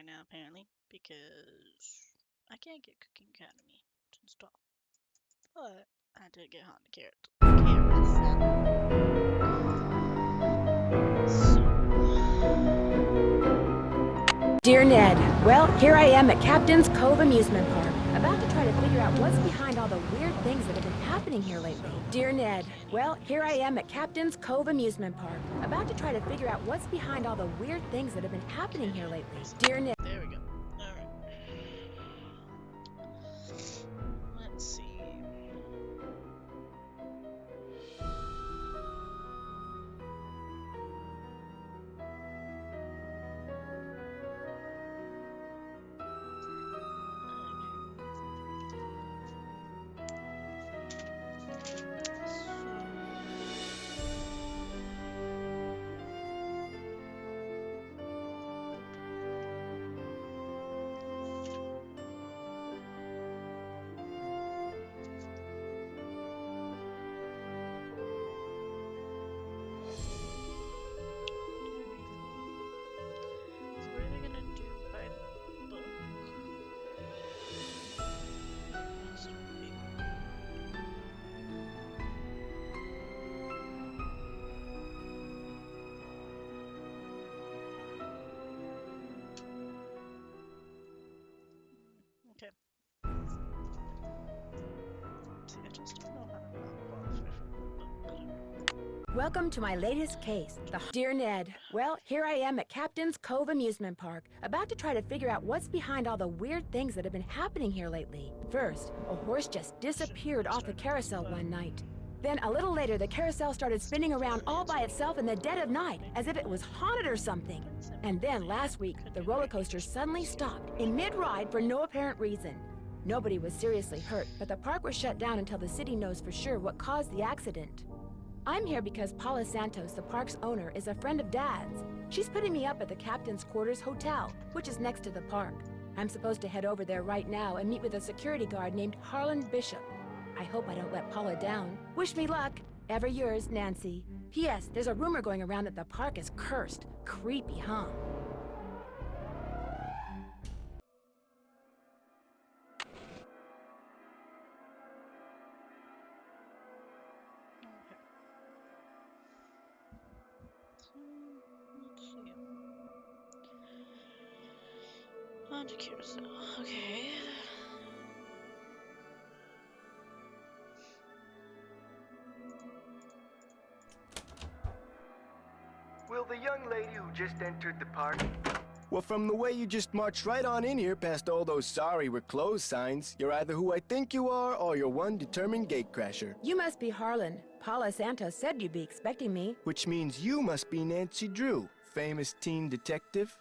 right now, apparently, because I can't get Cooking Academy to install. But I did get Honda Carousel. Dear Ned, well, here I am at Captain's Cove Amusement Park, about to try to figure out what's behind all the weird things that have been happening here lately. Dear Ned, well, here I am at Captain's Cove Amusement Park, about to try to figure out what's behind all the weird things that have been happening here lately. Dear Ned. There we go. Alright. Let's see. So what are they gonna do by book? Okay. See, I just don't know how to not qualify for book. Welcome to my latest case. Dear Ned, well, here I am at Captain's Cove Amusement Park, about to try to figure out what's behind all the weird things that have been happening here lately. First, a horse just disappeared off the carousel one night. Then a little later, the carousel started spinning around all by itself in the dead of night, as if it was haunted or something. And then last week, the roller coaster suddenly stopped in mid-ride for no apparent reason. Nobody was seriously hurt, but the park was shut down until the city knows for sure what caused the accident. I'm here because Paula Santos, the park's owner, is a friend of Dad's. She's putting me up at the Captain's Quarters Hotel, which is next to the park. I'm supposed to head over there right now and meet with a security guard named Harlan Bishop. I hope I don't let Paula down. Wish me luck. Ever yours, Nancy. P.S. There's a rumor going around that the park is cursed. Creepy, huh? Okay. So, let's see. On to Carousel. Okay. Will the young lady who just entered the park? Well, from the way you just marched right on in here past all those sorry we're closed signs, you're either who I think you are or you're one determined gatecrasher. You must be Harlan. Paula Santos said you'd be expecting me. Which means you must be Nancy Drew, famous teen detective.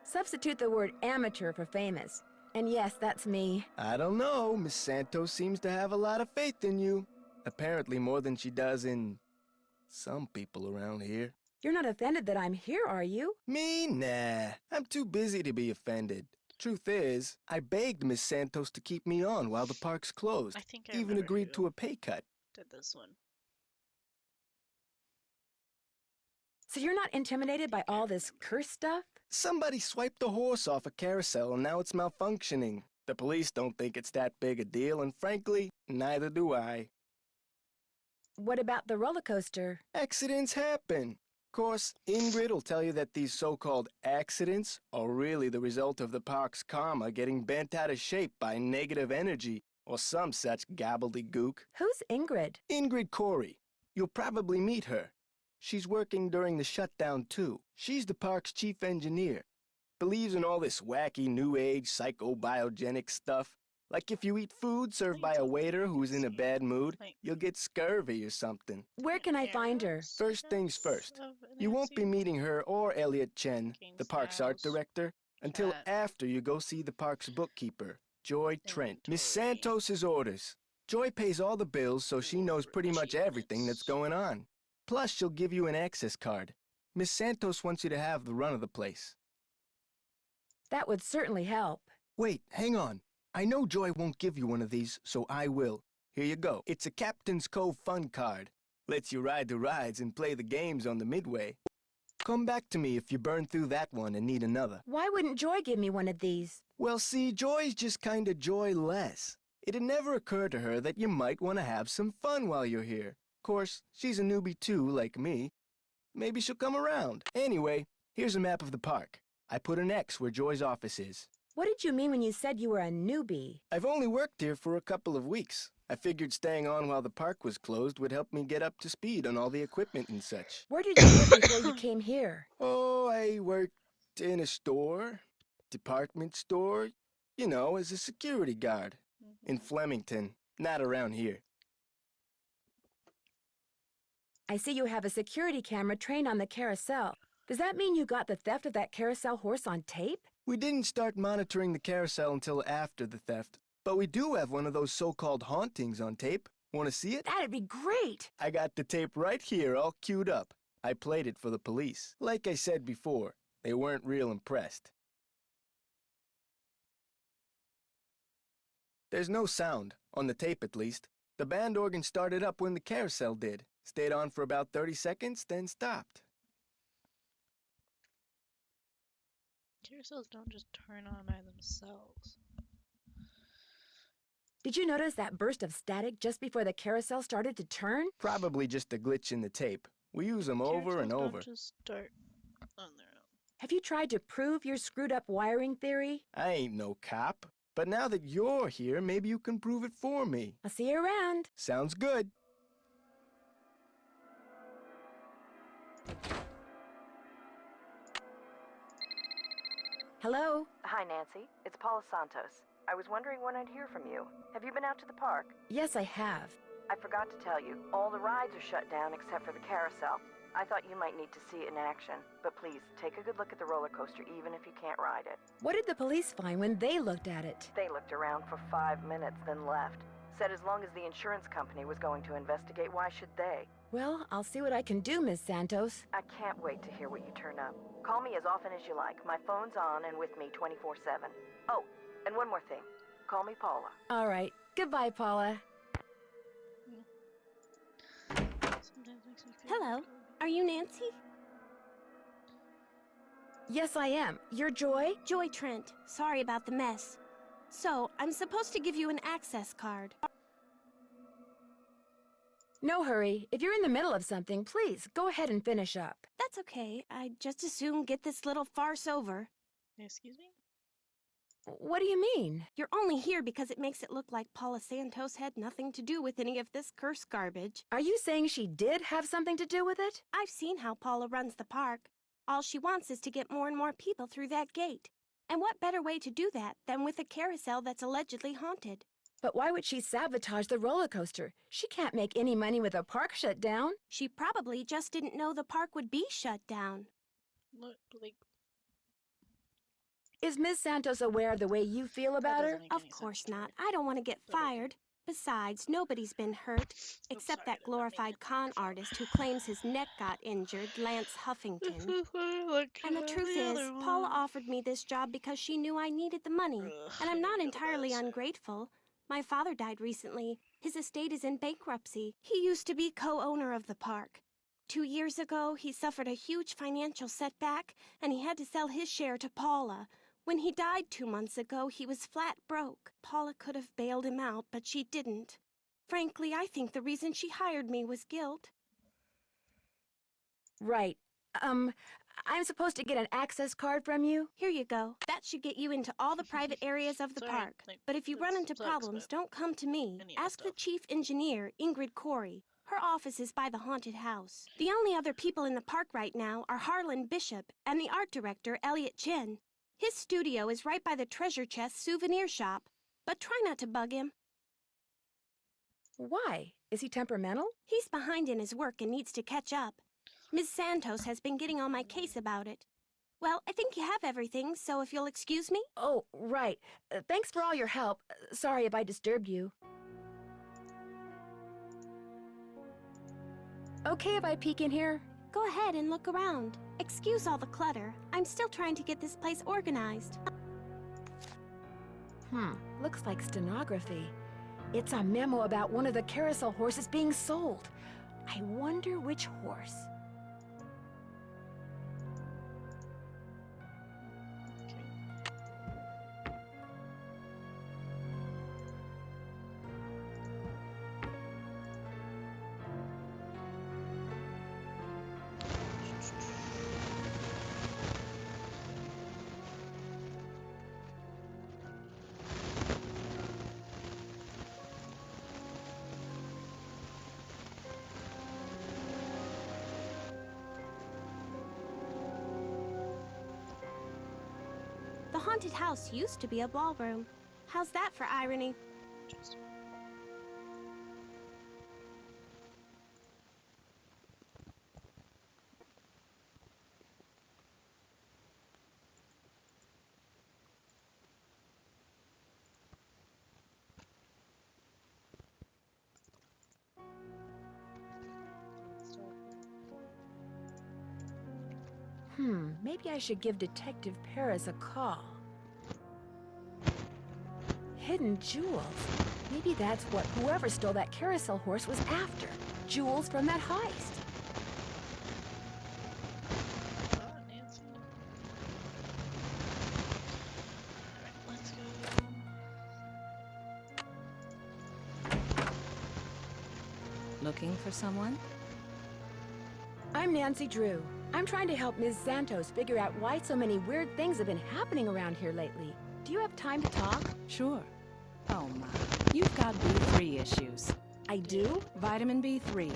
Substitute the word amateur for famous. And yes, that's me. I don't know, Miss Santos seems to have a lot of faith in you. Apparently more than she does in some people around here. You're not offended that I'm here, are you? Me? Nah. I'm too busy to be offended. Truth is, I begged Miss Santos to keep me on while the park's closed. I think I Even remember agreed who to a pay cut. did this one. So you're not intimidated by all this curse stuff? Somebody swiped a horse off a carousel and now it's malfunctioning. The police don't think it's that big a deal, and frankly, neither do I. What about the roller coaster? Accidents happen. Of course, Ingrid will tell you that these so-called accidents are really the result of the park's karma getting bent out of shape by negative energy or some such gobbledygook. Who's Ingrid? Ingrid Corey. You'll probably meet her. She's working during the shutdown, too. She's the park's chief engineer. Believes in all this wacky new age psychobiogenic stuff. Like if you eat food served by a waiter who's in a bad mood, you'll get scurvy or something. Where can I find her? First things first. You won't be meeting her or Elliot Chen, the park's art director, until after you go see the park's bookkeeper, Joy Trent. Miss Santos's orders. Joy pays all the bills, so she knows pretty much everything that's going on. Plus, she'll give you an access card. Miss Santos wants you to have the run of the place. That would certainly help. Wait, hang on. I know Joy won't give you one of these, so I will. Here you go. It's a Captain's Cove fun card. Lets you ride the rides and play the games on the midway. Come back to me if you burn through that one and need another. Why wouldn't Joy give me one of these? Well, see, Joy's just kinda joyless. It'd never occur to her that you might want to have some fun while you're here. Of course, she's a newbie too, like me. Maybe she'll come around. Anyway, here's a map of the park. I put an X where Joy's office is. What did you mean when you said you were a newbie? I've only worked here for a couple of weeks. I figured staying on while the park was closed would help me get up to speed on all the equipment and such. Where did you work before you came here? Oh, I worked in a store, department store, you know, as a security guard. In Flemington, not around here. I see you have a security camera trained on the carousel. Does that mean you got the theft of that carousel horse on tape? We didn't start monitoring the carousel until after the theft, but we do have one of those so-called hauntings on tape. Want to see it? That'd be great! I got the tape right here, all queued up. I played it for the police. Like I said before, they weren't real impressed. There's no sound, on the tape at least. The band organ started up when the carousel did. Stayed on for about 30 seconds, then stopped. Carousels don't just turn on by themselves. Did you notice that burst of static just before the carousel started to turn? Probably just a glitch in the tape. We use them over and over. Don't just start on their own. Have you tried to prove your screwed up wiring theory? I ain't no cop. But now that you're here, maybe you can prove it for me. I'll see you around. Sounds good. Hello? Hi, Nancy. It's Paula Santos. I was wondering when I'd hear from you. Have you been out to the park? Yes, I have. I forgot to tell you, all the rides are shut down except for the carousel. I thought you might need to see it in action, but please, take a good look at the roller coaster even if you can't ride it. What did the police find when they looked at it? They looked around for 5 minutes, then left. Said as long as the insurance company was going to investigate, why should they? Well, I'll see what I can do, Miss Santos. I can't wait to hear what you turn up. Call me as often as you like. My phone's on and with me 24/7. Oh, and one more thing. Call me Paula. All right. Goodbye, Paula. Hello. Are you Nancy? Yes, I am. You're Joy? Joy Trent. Sorry about the mess. So, I'm supposed to give you an access card. No hurry. If you're in the middle of something, please, go ahead and finish up. That's okay. I'd just as soon get this little farce over. Excuse me? What do you mean? You're only here because it makes it look like Paula Santos had nothing to do with any of this cursed garbage. Are you saying she did have something to do with it? I've seen how Paula runs the park. All she wants is to get more and more people through that gate. And what better way to do that than with a carousel that's allegedly haunted? But why would she sabotage the roller coaster? She can't make any money with a park shut down. She probably just didn't know the park would be shut down. Look, like... Is Miss Santos aware of the way you feel about her? Of course not. I don't want to get fired. Besides, nobody's been hurt, except that glorified con artist who claims his neck got injured, Lance Huffington. And the truth is, Paula offered me this job because she knew I needed the money, and I'm not entirely ungrateful. My father died recently. His estate is in bankruptcy. He used to be co-owner of the park. 2 years ago, he suffered a huge financial setback, and he had to sell his share to Paula. When he died 2 months ago, he was flat broke. Paula could have bailed him out, but she didn't. Frankly, I think the reason she hired me was guilt. Right. I'm supposed to get an access card from you? Here you go. That should get you into all the private areas of the park. But if you run into problems, don't come to me. Ask the chief engineer, Ingrid Corey. Her office is by the haunted house. The only other people in the park right now are Harlan Bishop and the art director, Elliot Chen. His studio is right by the treasure chest souvenir shop, but try not to bug him. Why? Is he temperamental? He's behind in his work and needs to catch up. Ms. Santos has been getting on my case about it. Well, I think you have everything, so if you'll excuse me. Oh, right. Thanks for all your help. Sorry if I disturbed you. Okay if I peek in here? Go ahead and look around. Excuse all the clutter. I'm still trying to get this place organized. Looks like stenography. It's a memo about one of the carousel horses being sold. I wonder which horse. The haunted house used to be a ballroom. How's that for irony? Maybe I should give Detective Paris a call. Hidden jewels. Maybe that's what whoever stole that carousel horse was after. Jewels from that heist. Nancy. Alright, let's go. Looking for someone? I'm Nancy Drew. I'm trying to help Ms. Santos figure out why so many weird things have been happening around here lately. Do you have time to talk? Sure. Oh my, you've got B3 issues. I do? Vitamin B3,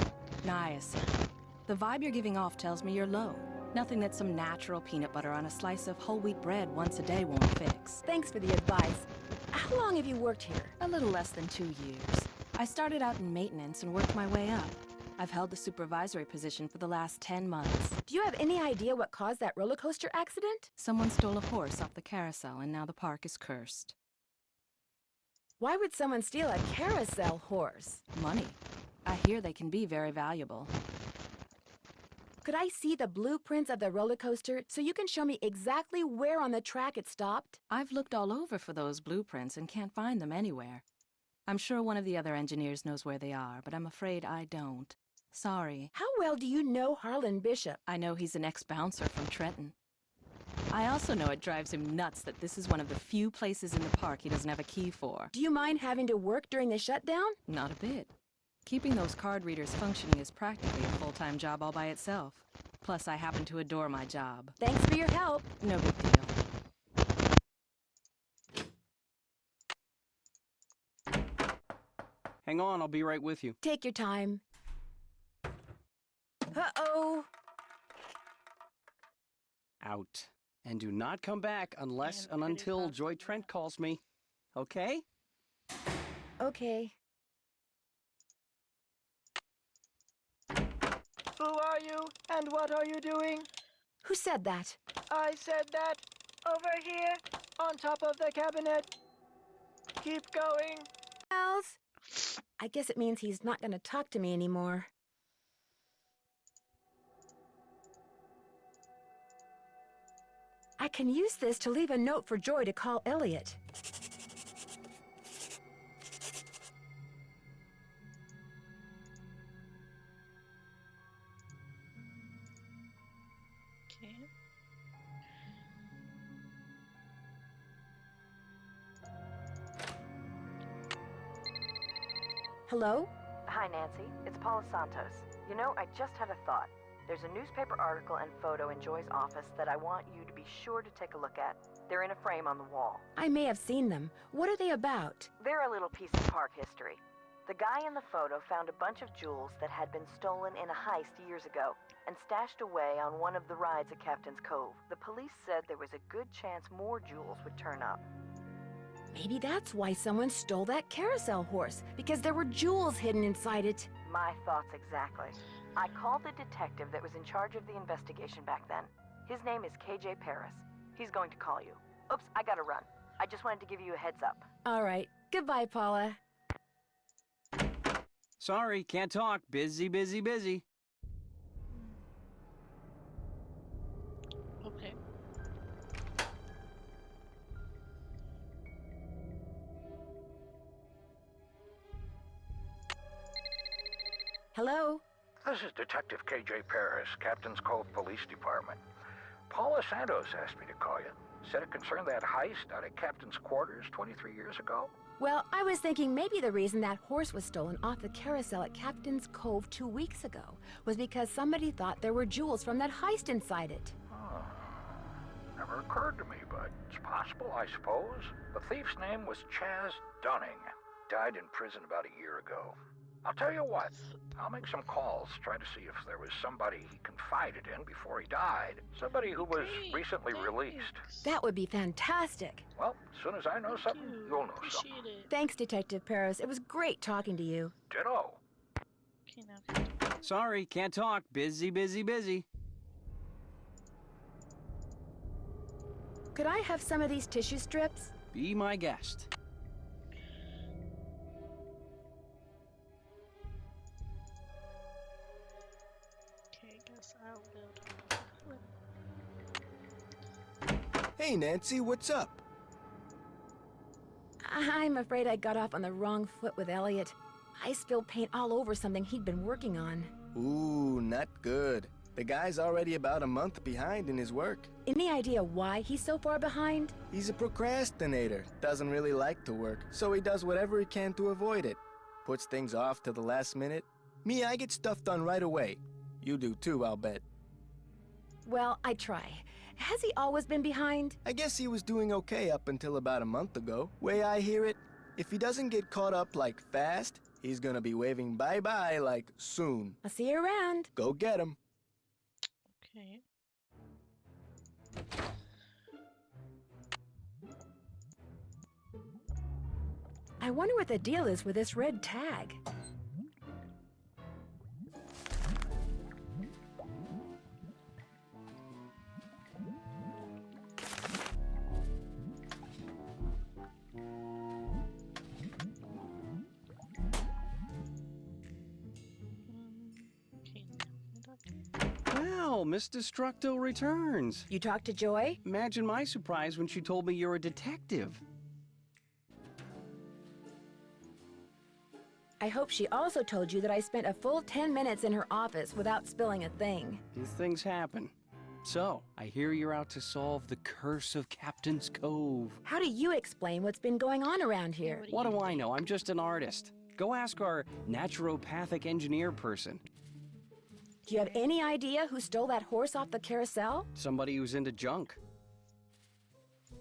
niacin. The vibe you're giving off tells me you're low. Nothing that some natural peanut butter on a slice of whole wheat bread once a day won't fix. Thanks for the advice. How long have you worked here? A little less than 2 years. I started out in maintenance and worked my way up. I've held the supervisory position for the last 10 months. Do you have any idea what caused that roller coaster accident? Someone stole a horse off the carousel and now the park is cursed. Why would someone steal a carousel horse? Money. I hear they can be very valuable. Could I see the blueprints of the roller coaster so you can show me exactly where on the track it stopped? I've looked all over for those blueprints and can't find them anywhere. I'm sure one of the other engineers knows where they are, but I'm afraid I don't. Sorry. How well do you know Harlan Bishop? I know he's an ex-bouncer from Trenton. I also know it drives him nuts that this is one of the few places in the park he doesn't have a key for. Do you mind having to work during the shutdown? Not a bit. Keeping those card readers functioning is practically a full-time job all by itself. Plus, I happen to adore my job. Thanks for your help. No big deal. Hang on, I'll be right with you. Take your time. Uh-oh. Out. And do not come back unless and until Joy Trent calls me. Okay? Okay. Who are you, and what are you doing? Who said that? I said that. Over here, on top of the cabinet. Keep going. Else? I guess it means he's not going to talk to me anymore. I can use this to leave a note for Joy to call Elliot. Okay. Hello? Hi, Nancy. It's Paula Santos. You know, I just had a thought. There's a newspaper article and photo in Joy's office that I want you to be sure to take a look at. They're in a frame on the wall. I may have seen them. What are they about? They're a little piece of park history. The guy in the photo found a bunch of jewels that had been stolen in a heist years ago and stashed away on one of the rides at Captain's Cove. The police said there was a good chance more jewels would turn up. Maybe that's why someone stole that carousel horse, because there were jewels hidden inside it. My thoughts exactly. I called the detective that was in charge of the investigation back then. His name is KJ Paris. He's going to call you. Oops, I gotta run. I just wanted to give you a heads up. All right. Goodbye, Paula. Sorry, can't talk. Busy, busy, busy. Okay. Hello? This is Detective KJ Paris, Captain's Cove Police Department. Paula Santos asked me to call you. Said it concerned that heist out at Captain's quarters 23 years ago. Well, I was thinking maybe the reason that horse was stolen off the carousel at Captain's Cove 2 weeks ago was because somebody thought there were jewels from that heist inside it. Oh, never occurred to me, but it's possible, I suppose. The thief's name was Chaz Dunning. Died in prison about a year ago. I'll tell you what, I'll make some calls, try to see if there was somebody he confided in before he died. Somebody who was recently released. That would be fantastic. Well, as soon as I know something, you'll know something. Thanks, Detective Paris. It was great talking to you. Ditto. Okay, now. Sorry, can't talk. Busy, busy, busy. Could I have some of these tissue strips? Be my guest. Hey, Nancy, what's up? I'm afraid I got off on the wrong foot with Elliot. I spilled paint all over something he'd been working on. Ooh, not good. The guy's already about a month behind in his work. Any idea why he's so far behind? He's a procrastinator. Doesn't really like to work, so he does whatever he can to avoid it. Puts things off to the last minute. Me, I get stuff done right away. You do too, I'll bet. Well, I try. Has he always been behind? I guess he was doing okay up until about a month ago. Way I hear it, if he doesn't get caught up like fast, he's gonna be waving bye-bye like soon. I'll see you around. Go get him. Okay. I wonder what the deal is with this red tag. Well, Miss Destructo returns. You talked to Joy? Imagine my surprise when she told me you're a detective. I hope she also told you that I spent a full 10 minutes in her office without spilling a thing. These things happen. So, I hear you're out to solve the curse of Captain's Cove. How do you explain what's been going on around here? What do I know? I'm just an artist. Go ask our naturopathic engineer person. Do you have any idea who stole that horse off the carousel? Somebody who's into junk.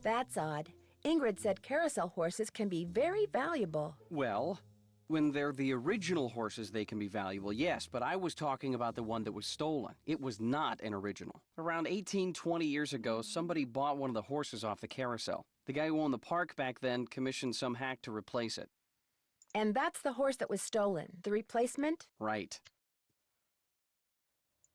That's odd. Ingrid said carousel horses can be very valuable. Well, when they're the original horses, they can be valuable, yes, but I was talking about the one that was stolen. It was not an original. Around 20 years ago, somebody bought one of the horses off the carousel. The guy who owned the park back then commissioned some hack to replace it. And that's the horse that was stolen, the replacement? Right.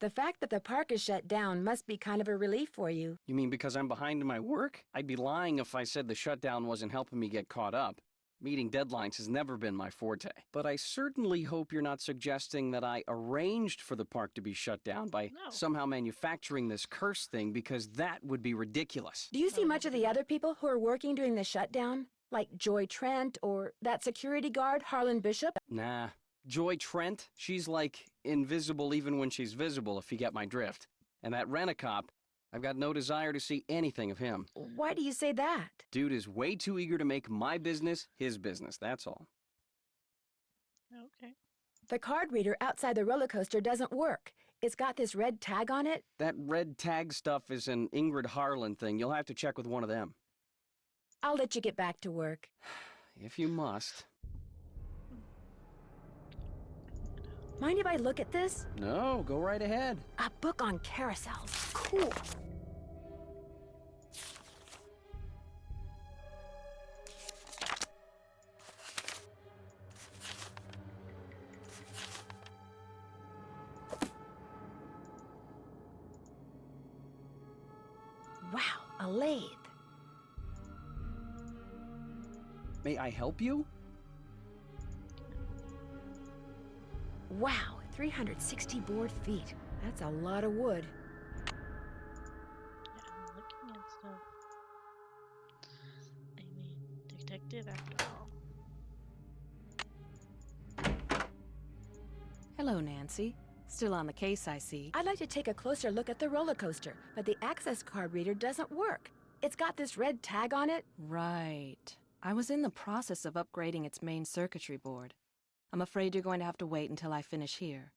The fact that the park is shut down must be kind of a relief for you. You mean because I'm behind in my work? I'd be lying if I said the shutdown wasn't helping me get caught up. Meeting deadlines has never been my forte. But I certainly hope you're not suggesting that I arranged for the park to be shut down by somehow manufacturing this curse thing, because that would be ridiculous. Do you see much of the other people who are working during the shutdown? Like Joy Trent or that security guard, Harlan Bishop? Nah. Joy Trent, she's like invisible even when she's visible, if you get my drift. And that rent-a-cop, I've got no desire to see anything of him. Why do you say that? Dude is way too eager to make my business his business, that's all. Okay. The card reader outside the roller coaster doesn't work. It's got this red tag on it. That red tag stuff is an Ingrid Harlan thing. You'll have to check with one of them. I'll let you get back to work. If you must. Mind if I look at this? No, go right ahead. A book on carousels. Cool. Wow, a lathe. May I help you? Wow, 360 board feet. That's a lot of wood. Yeah, I'm looking at stuff. I mean, detective after all. Hello, Nancy. Still on the case, I see. I'd like to take a closer look at the roller coaster, but the access card reader doesn't work. It's got this red tag on it. Right. I was in the process of upgrading its main circuitry board. I'm afraid you're going to have to wait until I finish here.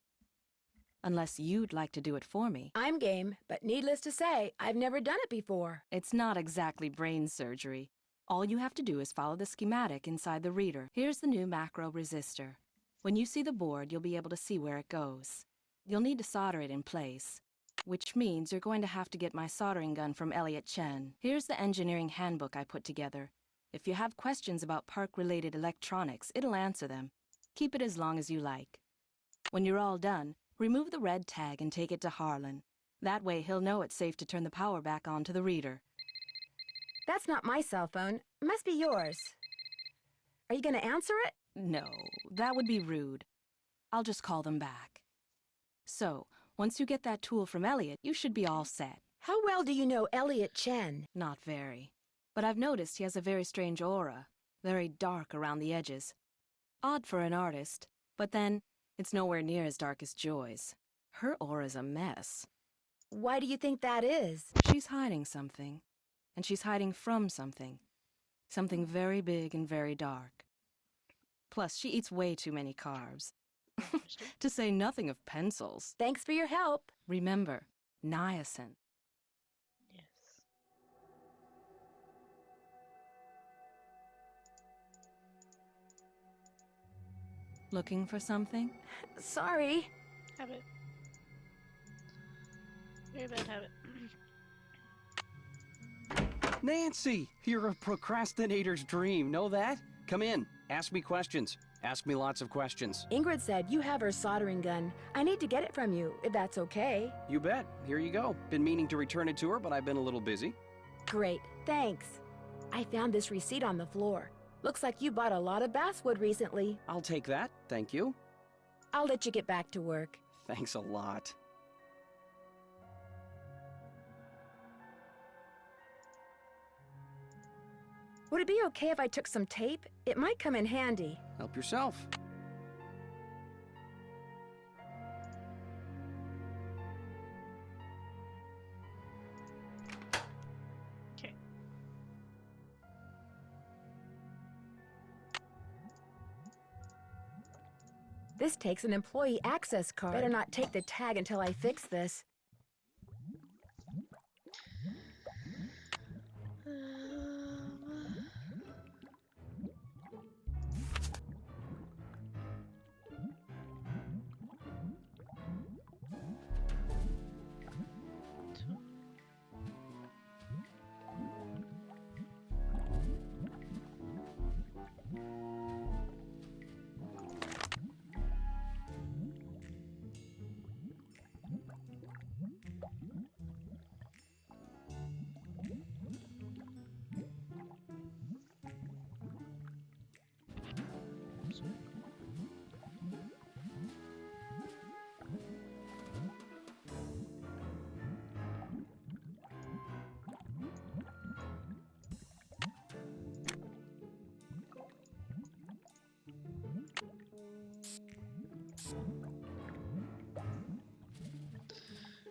Unless you'd like to do it for me. I'm game, but needless to say, I've never done it before. It's not exactly brain surgery. All you have to do is follow the schematic inside the reader. Here's the new macro resistor. When you see the board, you'll be able to see where it goes. You'll need to solder it in place, which means you're going to have to get my soldering gun from Elliot Chen. Here's the engineering handbook I put together. If you have questions about park-related electronics, it'll answer them. Keep it as long as you like. When you're all done, remove the red tag and take it to Harlan. That way he'll know it's safe to turn the power back on to the reader. That's not my cell phone. It must be yours. Are you going to answer it? No, that would be rude. I'll just call them back. So, once you get that tool from Elliot, you should be all set. How well do you know Elliot Chen? Not very. But I've noticed he has a very strange aura. Very dark around the edges. Odd for an artist. But then, it's nowhere near as dark as Joy's. Her aura's a mess. Why do you think that is? She's hiding something. And she's hiding from something. Something very big and very dark. Plus, she eats way too many carbs. To say nothing of pencils. Thanks for your help. Remember, niacin. Yes. Looking for something? Sorry. Habit. Very bad habit. Nancy, you're a procrastinator's dream. Know that? Come in. Ask me questions. Ask me lots of questions. Ingrid said you have her soldering gun. I need to get it from you, if that's okay. You bet. Here you go. Been meaning to return it to her, but I've been a little busy. Great, thanks. I found this receipt on the floor. Looks like you bought a lot of basswood recently. I'll take that. Thank you. I'll let you get back to work. Thanks a lot. Would it be okay if I took some tape? It might come in handy. Help yourself. Okay. This takes an employee access card. Better not take the tag until I fix this.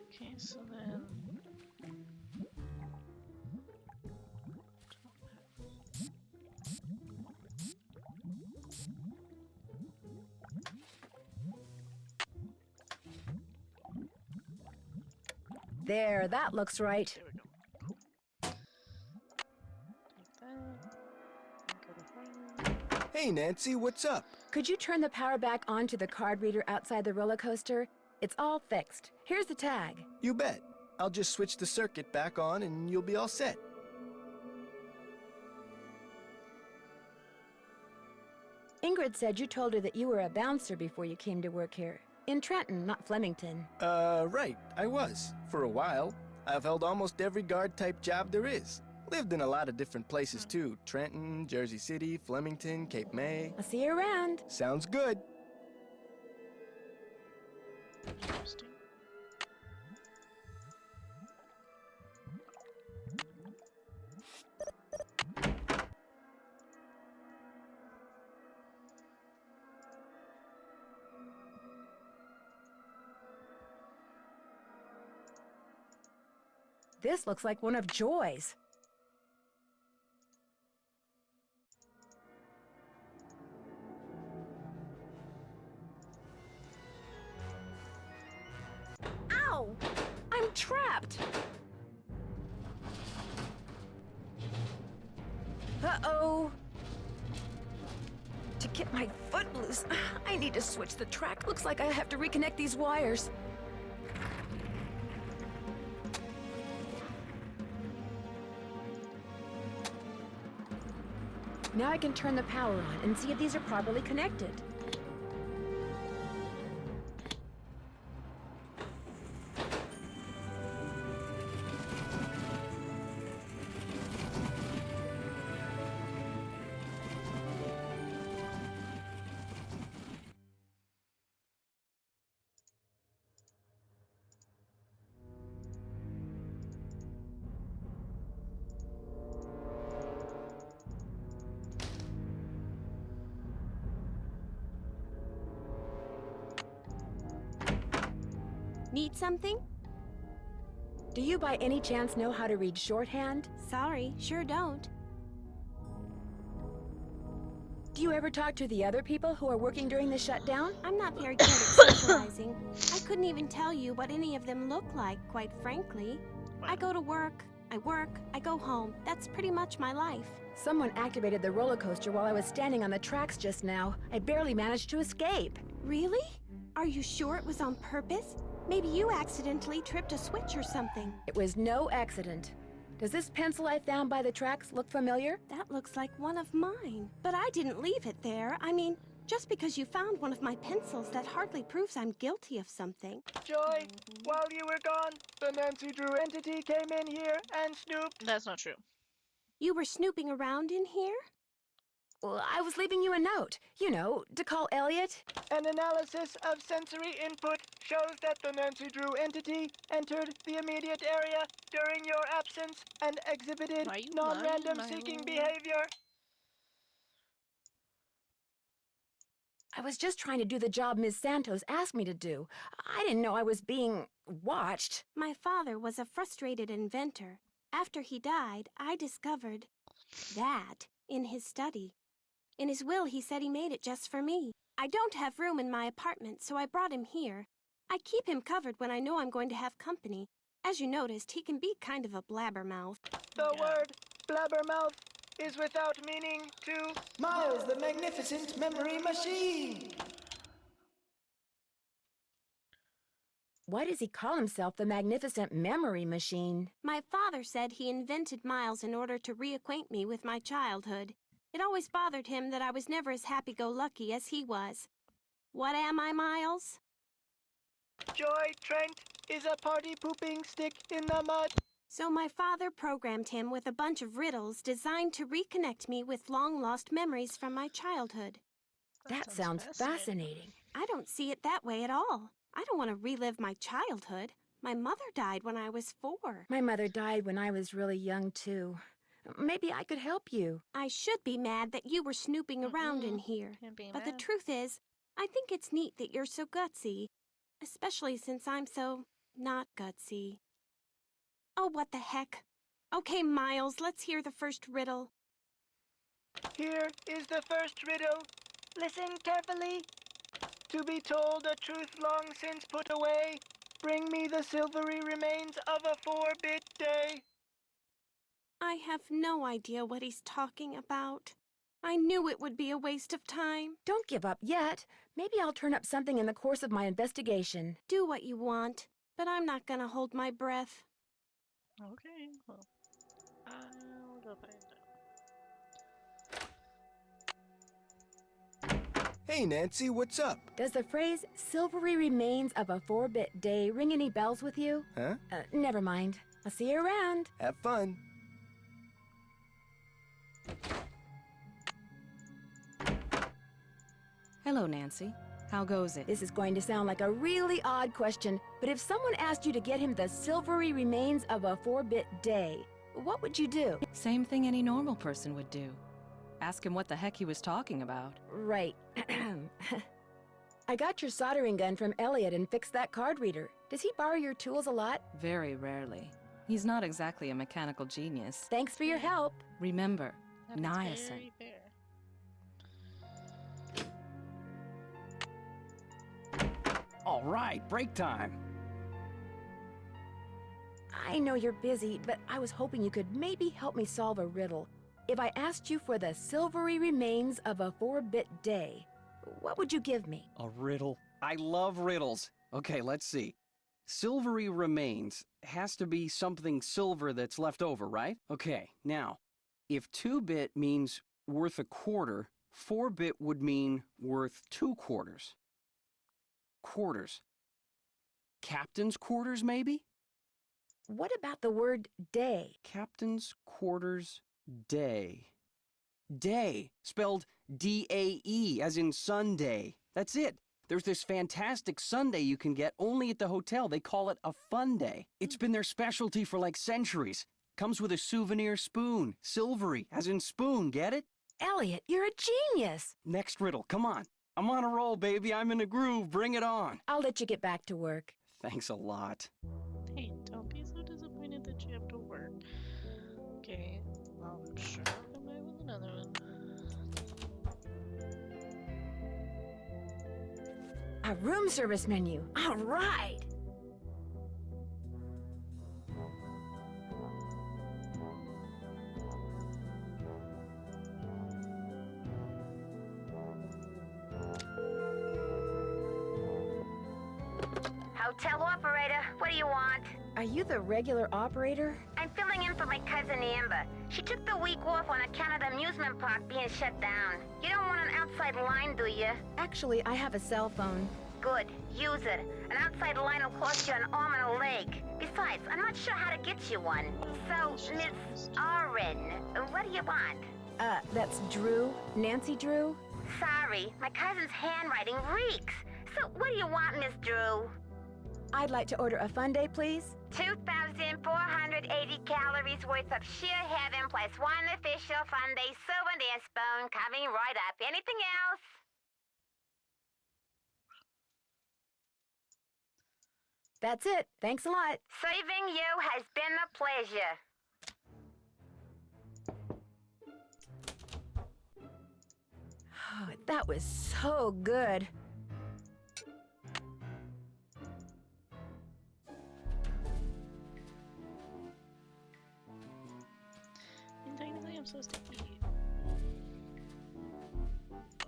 Okay, so then... There, that looks right. There we go. Take that. And go to Harlan. Hey, Nancy, what's up? Could you turn the power back on to the card reader outside the roller coaster? It's all fixed. Here's the tag. You bet. I'll just switch the circuit back on and you'll be all set. Ingrid said you told her that you were a bouncer before you came to work here. In Trenton, not Flemington. Right. I was. For a while. I've held almost every guard-type job there is. Lived in a lot of different places, too. Trenton, Jersey City, Flemington, Cape May. I'll see you around. Sounds good. Interesting. This looks like one of Joy's. Ow! I'm trapped! Uh-oh! To get my foot loose, I need to switch the track. Looks like I have to reconnect these wires. Now I can turn the power on and see if these are properly connected. Need something? Do you by any chance know how to read shorthand? Sorry, sure don't. Do you ever talk to the other people who are working during the shutdown? I'm not very good at socializing. I couldn't even tell you what any of them look like, quite frankly. I go to work, I go home. That's pretty much my life. Someone activated the roller coaster while I was standing on the tracks just now. I barely managed to escape. Really? Are you sure it was on purpose? Maybe you accidentally tripped a switch or something. It was no accident. Does this pencil I found by the tracks look familiar? That looks like one of mine. But I didn't leave it there. I mean, just because you found one of my pencils, that hardly proves I'm guilty of something. Joy, while you were gone, the Nancy Drew entity came in here and snooped. That's not true. You were snooping around in here? Well, I was leaving you a note. You know, to call Elliot. An analysis of sensory input shows that the Nancy Drew entity entered the immediate area during your absence and exhibited non-random seeking behavior. I was just trying to do the job Ms. Santos asked me to do. I didn't know I was being watched. My father was a frustrated inventor. After he died, I discovered that in his study. In his will, he said he made it just for me. I don't have room in my apartment, so I brought him here. I keep him covered when I know I'm going to have company. As you noticed, he can be kind of a blabbermouth. The word blabbermouth is without meaning to Miles the Magnificent Memory Machine. Why does he call himself the Magnificent Memory Machine? My father said he invented Miles in order to reacquaint me with my childhood. It always bothered him that I was never as happy-go-lucky as he was. What am I, Miles? Joy Trent is a party-pooping stick in the mud. So my father programmed him with a bunch of riddles designed to reconnect me with long-lost memories from my childhood. That sounds fascinating. I don't see it that way at all. I don't want to relive my childhood. My mother died when I was 4. My mother died when I was really young, too. Maybe I could help you. I should be mad that you were snooping around in here. But the truth is, I think it's neat that you're so gutsy. Especially since I'm so not gutsy. Oh, what the heck. Okay, Miles, let's hear the first riddle. Here is the first riddle. Listen carefully. To be told a truth long since put away, bring me the silvery remains of a 4-bit day. I have no idea what he's talking about. I knew it would be a waste of time. Don't give up yet. Maybe I'll turn up something in the course of my investigation. Do what you want, but I'm not gonna hold my breath. Okay, well, I'll go find out. Hey, Nancy, what's up? Does the phrase, silvery remains of a 4-bit day, ring any bells with you? Huh? Never mind. I'll see you around. Have fun. Hello, Nancy. How goes it? This is going to sound like a really odd question, but if someone asked you to get him the silvery remains of a 4-bit day, what would you do? Same thing any normal person would do. Ask him what the heck he was talking about. Right. I got your soldering gun from Elliot and fixed that card reader. Does he borrow your tools a lot? Very rarely. He's not exactly a mechanical genius. Thanks for your help. Remember, That is niacin. very fair. All right, break time. I know you're busy, but I was hoping you could maybe help me solve a riddle. If I asked you for the silvery remains of a 4-bit day, what would you give me? A riddle. I love riddles. Okay, let's see. Silvery remains has to be something silver that's left over, right? Okay, now, if 2-bit means worth a quarter, 4-bit would mean worth 2 quarters. Quarters. Captain's quarters, maybe? What about the word day? Captain's quarters day. Day, spelled D-A-E, as in Sunday. That's it. There's this fantastic sundae you can get only at the hotel. They call it a fun day. It's been their specialty for like centuries. Comes with a souvenir spoon. Silvery, as in spoon, get it? Elliot, you're a genius. Next riddle, come on. I'm on a roll, baby. I'm in a groove. Bring it on. I'll let you get back to work. Thanks a lot. Hey, don't be so disappointed that you have to work. Okay, I'm sure I'll come back with another one. A room service menu. All right. Hotel operator, what do you want? Are you the regular operator? I'm filling in for my cousin Amber. She took the week off on account of the amusement park being shut down. You don't want an outside line, do you? Actually, I have a cell phone. Good, use it. An outside line will cost you an arm and a leg. Besides, I'm not sure how to get you one. So, Miss Oren, what do you want? That's Drew. Nancy Drew? Sorry, my cousin's handwriting reeks. So, what do you want, Miss Drew? I'd like to order a fun day, please. 2,480 calories worth of sheer heaven plus one official fun day souvenir spoon coming right up. Anything else? That's it. Thanks a lot. Serving you has been a pleasure. Oh, that was so good. And technically, I'm supposed to eat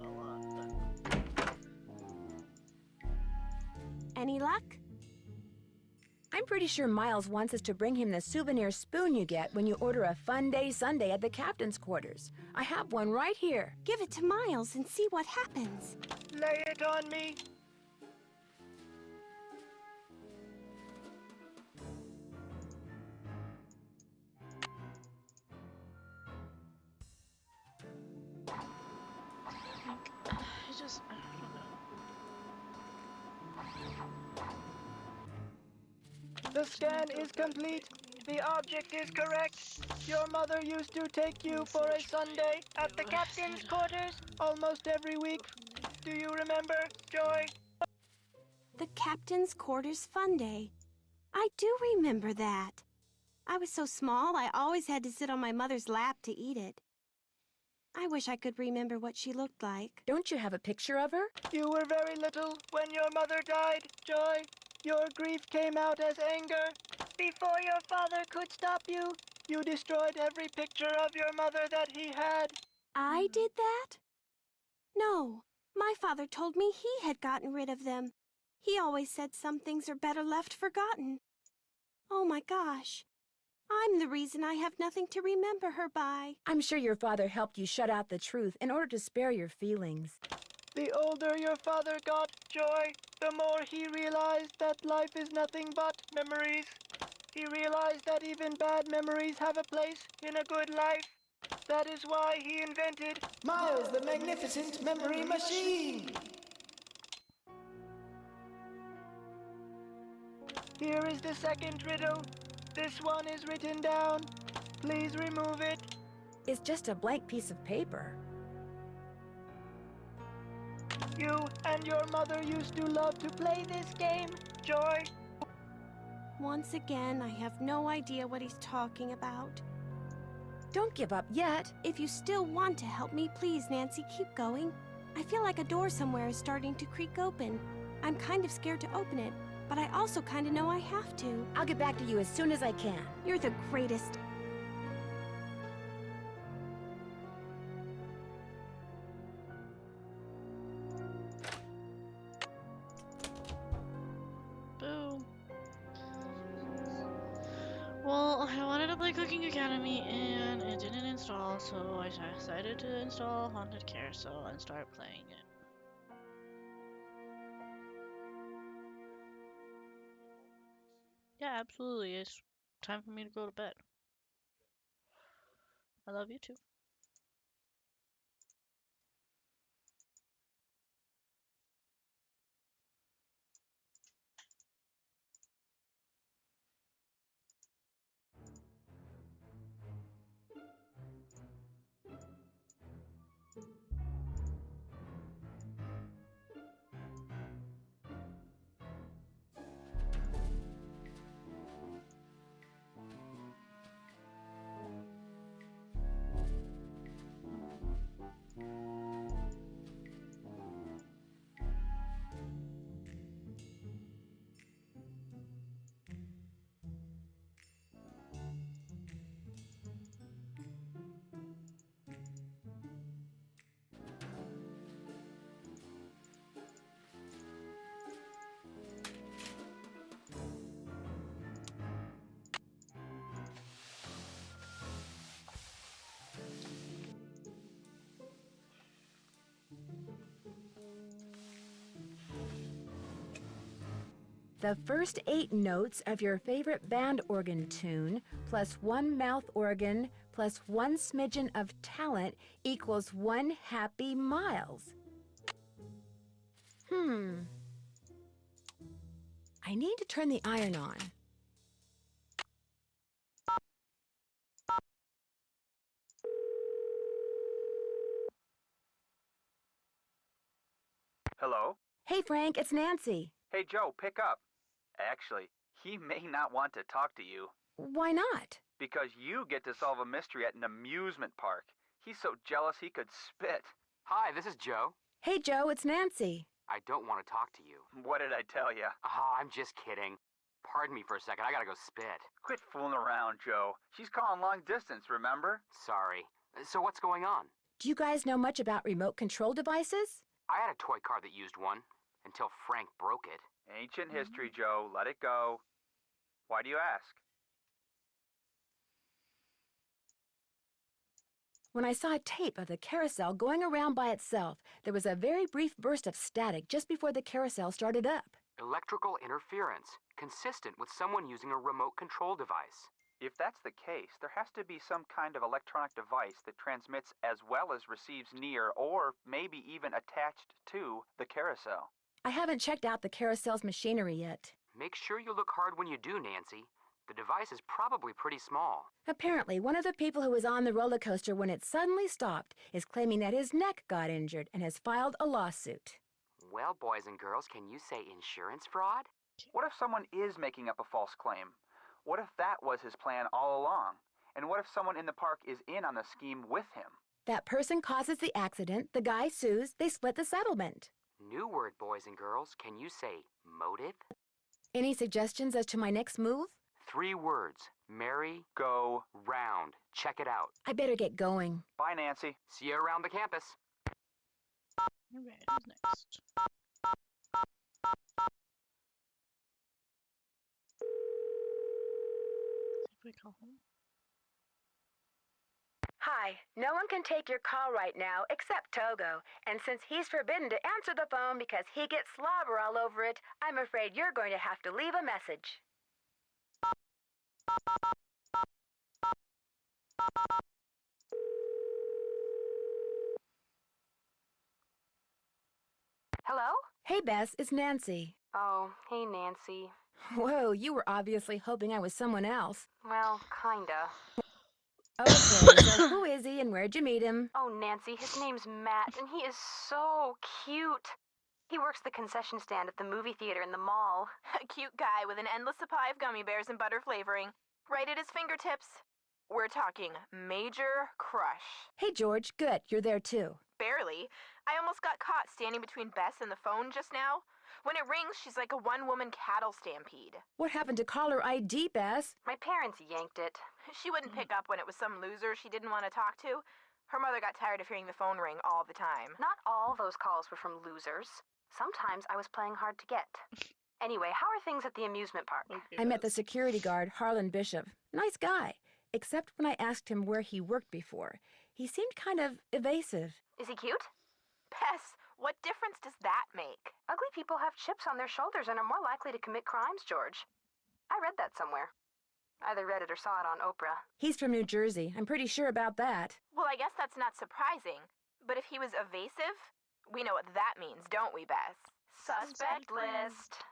a lot, but Any luck? I'm pretty sure Miles wants us to bring him the souvenir spoon you get when you order a fun day sundae at the captain's quarters. I have one right here. Give it to Miles and see what happens. Lay it on me. I don't know. The scan is complete. The object is correct. Your mother used to take you for a Sunday at the captain's quarters almost every week. Do you remember, Joy? The captain's quarters fun day. I do remember that. I was so small, I always had to sit on my mother's lap to eat it. I wish I could remember what she looked like. Don't you have a picture of her? You were very little when your mother died, Joy. Your grief came out as anger. Before your father could stop you, you destroyed every picture of your mother that he had. I did that? No, my father told me he had gotten rid of them. He always said some things are better left forgotten. Oh my gosh. I'm the reason I have nothing to remember her by. I'm sure your father helped you shut out the truth in order to spare your feelings. The older your father got, Joy, the more he realized that life is nothing but memories. He realized that even bad memories have a place in a good life. That is why he invented Miles the Magnificent Memory Machine. Here is the second riddle. This one is written down. Please remove it. It's just a blank piece of paper. You and your mother used to love to play this game, Joy. Once again, I have no idea what he's talking about. Don't give up yet. If you still want to help me, please, Nancy, keep going. I feel like a door somewhere is starting to creak open. I'm kind of scared to open it, but I also kind of know I have to. I'll get back to you as soon as I can. You're the greatest. Boom. Well, I wanted to play Cooking Academy and it didn't install, so I decided to install Haunted Carousel and start playing it. Yeah, absolutely. It's time for me to go to bed. I love you too. The first 8 notes of your favorite band organ tune, plus 1 mouth organ, plus 1 smidgen of talent equals 1 happy miles. I need to turn the iron on. Hello? Hey, Frank, it's Nancy. Hey, Joe, pick up. Actually, he may not want to talk to you. Why not? Because you get to solve a mystery at an amusement park. He's so jealous he could spit. Hi, this is Joe. Hey, Joe, it's Nancy. I don't want to talk to you. What did I tell you? I'm just kidding. Pardon me for a second, I gotta go spit. Quit fooling around, Joe. She's calling long distance, remember? Sorry. So what's going on? Do you guys know much about remote control devices? I had a toy car that used one, until Frank broke it. Ancient history, Joe. Let it go. Why do you ask? When I saw a tape of the carousel going around by itself, there was a very brief burst of static just before the carousel started up. Electrical interference, consistent with someone using a remote control device. If that's the case, there has to be some kind of electronic device that transmits as well as receives near, or maybe even attached to, the carousel. I haven't checked out the carousel's machinery yet. Make sure you look hard when you do, Nancy. The device is probably pretty small. Apparently, one of the people who was on the roller coaster when it suddenly stopped is claiming that his neck got injured and has filed a lawsuit. Well, boys and girls, can you say insurance fraud? What if someone is making up a false claim? What if that was his plan all along? And what if someone in the park is in on the scheme with him? That person causes the accident, the guy sues, they split the settlement. New word, boys and girls. Can you say motive? Any suggestions as to my next move? 3 words. Merry Go round. Check it out. I better get going. Bye, Nancy. See you around the campus. Alright, who's next? See if we call him. Hi, no one can take your call right now except Togo. And since he's forbidden to answer the phone because he gets slobber all over it, I'm afraid you're going to have to leave a message. Hello? Hey, Bess, it's Nancy. Oh, hey, Nancy. Whoa, you were obviously hoping I was someone else. Well, kinda. Okay, so who is he and where'd you meet him? Oh, Nancy, his name's Matt, and he is so cute. He works the concession stand at the movie theater in the mall. A cute guy with an endless supply of gummy bears and butter flavoring, right at his fingertips. We're talking major crush. Hey, George. Good, you're there too. Barely. I almost got caught standing between Bess and the phone just now. When it rings, she's like a one-woman cattle stampede. What happened to caller ID, Bess? My parents yanked it. She wouldn't pick up when it was some loser she didn't want to talk to. Her mother got tired of hearing the phone ring all the time. Not all those calls were from losers. Sometimes I was playing hard to get. Anyway, how are things at the amusement park? I met the security guard, Harlan Bishop. Nice guy. Except when I asked him where he worked before. He seemed kind of evasive. Is he cute? Bess, what difference does that make? Ugly people have chips on their shoulders and are more likely to commit crimes, George. I read that somewhere. Either read it or saw it on Oprah. He's from New Jersey. I'm pretty sure about that. Well, I guess that's not surprising. But if he was evasive, we know what that means, don't we, Bess? Suspect list.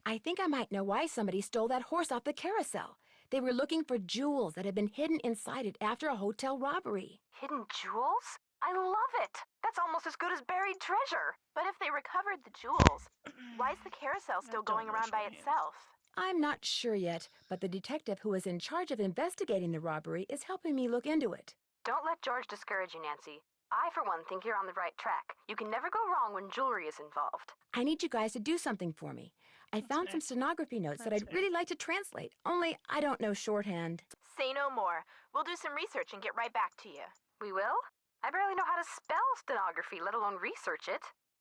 I think I might know why somebody stole that horse off the carousel. They were looking for jewels that had been hidden inside it after a hotel robbery. Hidden jewels? I love it! That's almost as good as buried treasure! But if they recovered the jewels, why is the carousel still going around by itself? I'm not sure yet, but the detective who is in charge of investigating the robbery is helping me look into it. Don't let George discourage you, Nancy. I, for one, think you're on the right track. You can never go wrong when jewelry is involved. I need you guys to do something for me. I found some stenography notes that I'd really like to translate, only I don't know shorthand. Say no more. We'll do some research and get right back to you. We will? I barely know how to spell stenography, let alone research it.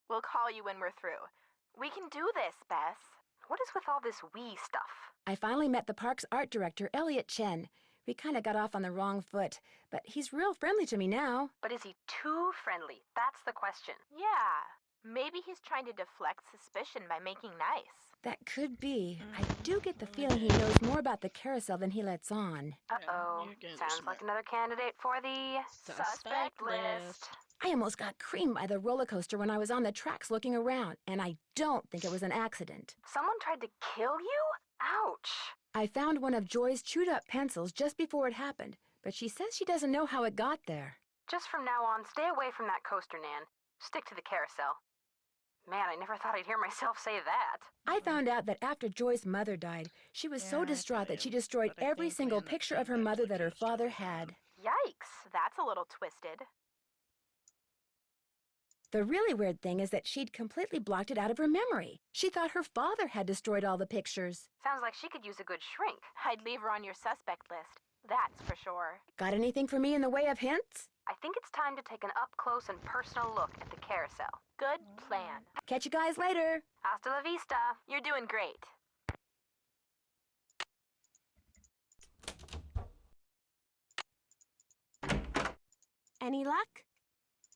We'll call you when we're through. We can do this, Bess. What is with all this we stuff? I finally met the park's art director, Elliot Chen. We kind of got off on the wrong foot, but he's real friendly to me now. But is he too friendly? That's the question. Yeah. Maybe he's trying to deflect suspicion by making nice. That could be. I do get the feeling he knows more about the carousel than he lets on. Uh-oh. Sounds like another candidate for the suspect list. I almost got creamed by the roller coaster when I was on the tracks looking around, and I don't think it was an accident. Someone tried to kill you? Ouch. I found one of Joy's chewed-up pencils just before it happened, but she says she doesn't know how it got there. Just from now on, stay away from that coaster, Nan. Stick to the carousel. Man, I never thought I'd hear myself say that. I found out that after Joy's mother died, she was so distraught that she destroyed every single picture of her mother that her father had. Yikes, that's a little twisted. The really weird thing is that she'd completely blocked it out of her memory. She thought her father had destroyed all the pictures. Sounds like she could use a good shrink. I'd leave her on your suspect list. That's for sure. Got anything for me in the way of hints? I think it's time to take an up-close and personal look at the carousel. Good plan. Catch you guys later. Hasta la vista. You're doing great. Any luck?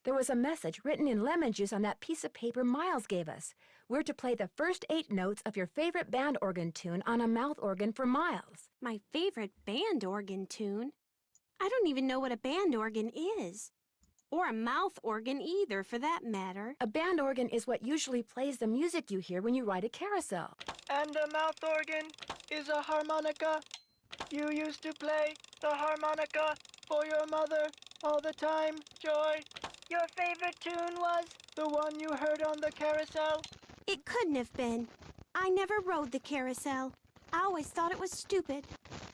There was a message written in lemon juice on that piece of paper Miles gave us. We're to play the first 8 notes of your favorite band organ tune on a mouth organ for Miles. My favorite band organ tune? I don't even know what a band organ is. Or a mouth organ either, for that matter. A band organ is what usually plays the music you hear when you ride a carousel. And a mouth organ is a harmonica. You used to play the harmonica for your mother all the time, Joy. Your favorite tune was the one you heard on the carousel? It couldn't have been. I never rode the carousel. I always thought it was stupid.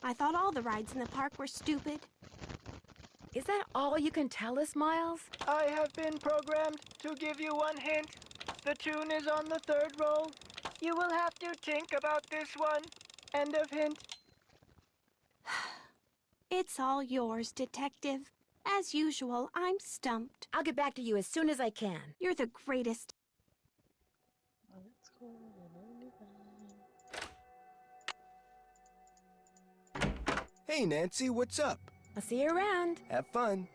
I thought all the rides in the park were stupid. Is that all you can tell us, Miles? I have been programmed to give you one hint. The tune is on the 3rd roll. You will have to think about this one. End of hint. It's all yours, Detective. As usual, I'm stumped. I'll get back to you as soon as I can. You're the greatest. Hey, Nancy, what's up? I'll see you around. Have fun.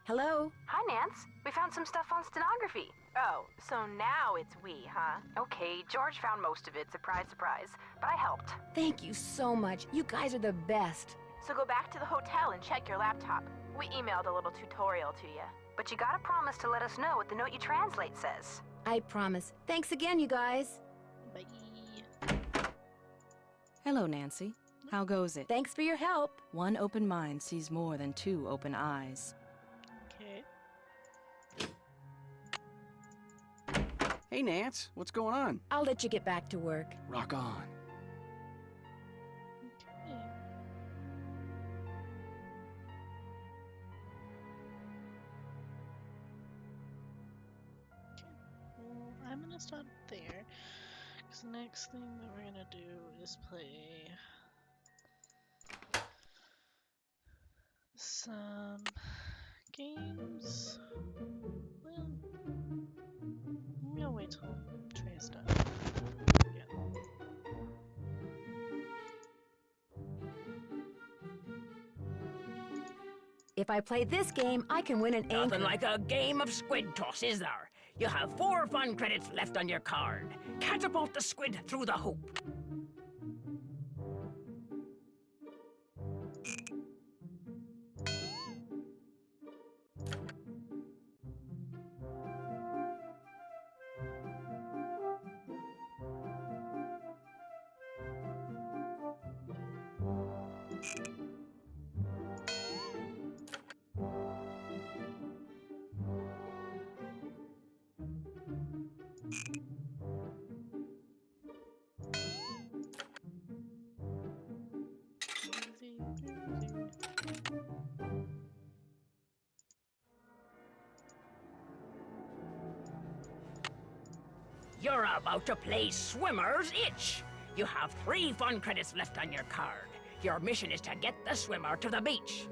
Hello? Hi, Nance. We found some stuff on stenography. Oh, so now it's we, huh? Okay, George found most of it, surprise, surprise. But I helped. Thank you so much. You guys are the best. So go back to the hotel and check your laptop. We emailed a little tutorial to you. But you gotta promise to let us know what the note you translate says. I promise. Thanks again, you guys. Bye. Hello, Nancy. How goes it? Thanks for your help. One open mind sees more than two open eyes. Okay. Hey, Nance, what's going on? I'll let you get back to work. Rock on. Okay. Well, I'm gonna stop there. Because the next thing that we're gonna do is play some games. Well, maybe I'll wait till Trey's done. Yeah. If I play this game, I can win an anchor. Nothing like a game of squid toss, is there? You have 4 fun credits left on your card. Catapult the squid through the hoop. Easy breezy. You're about to play Swimmer's Itch. You have 3 fun credits left on your card. Your mission is to get the swimmer to the beach.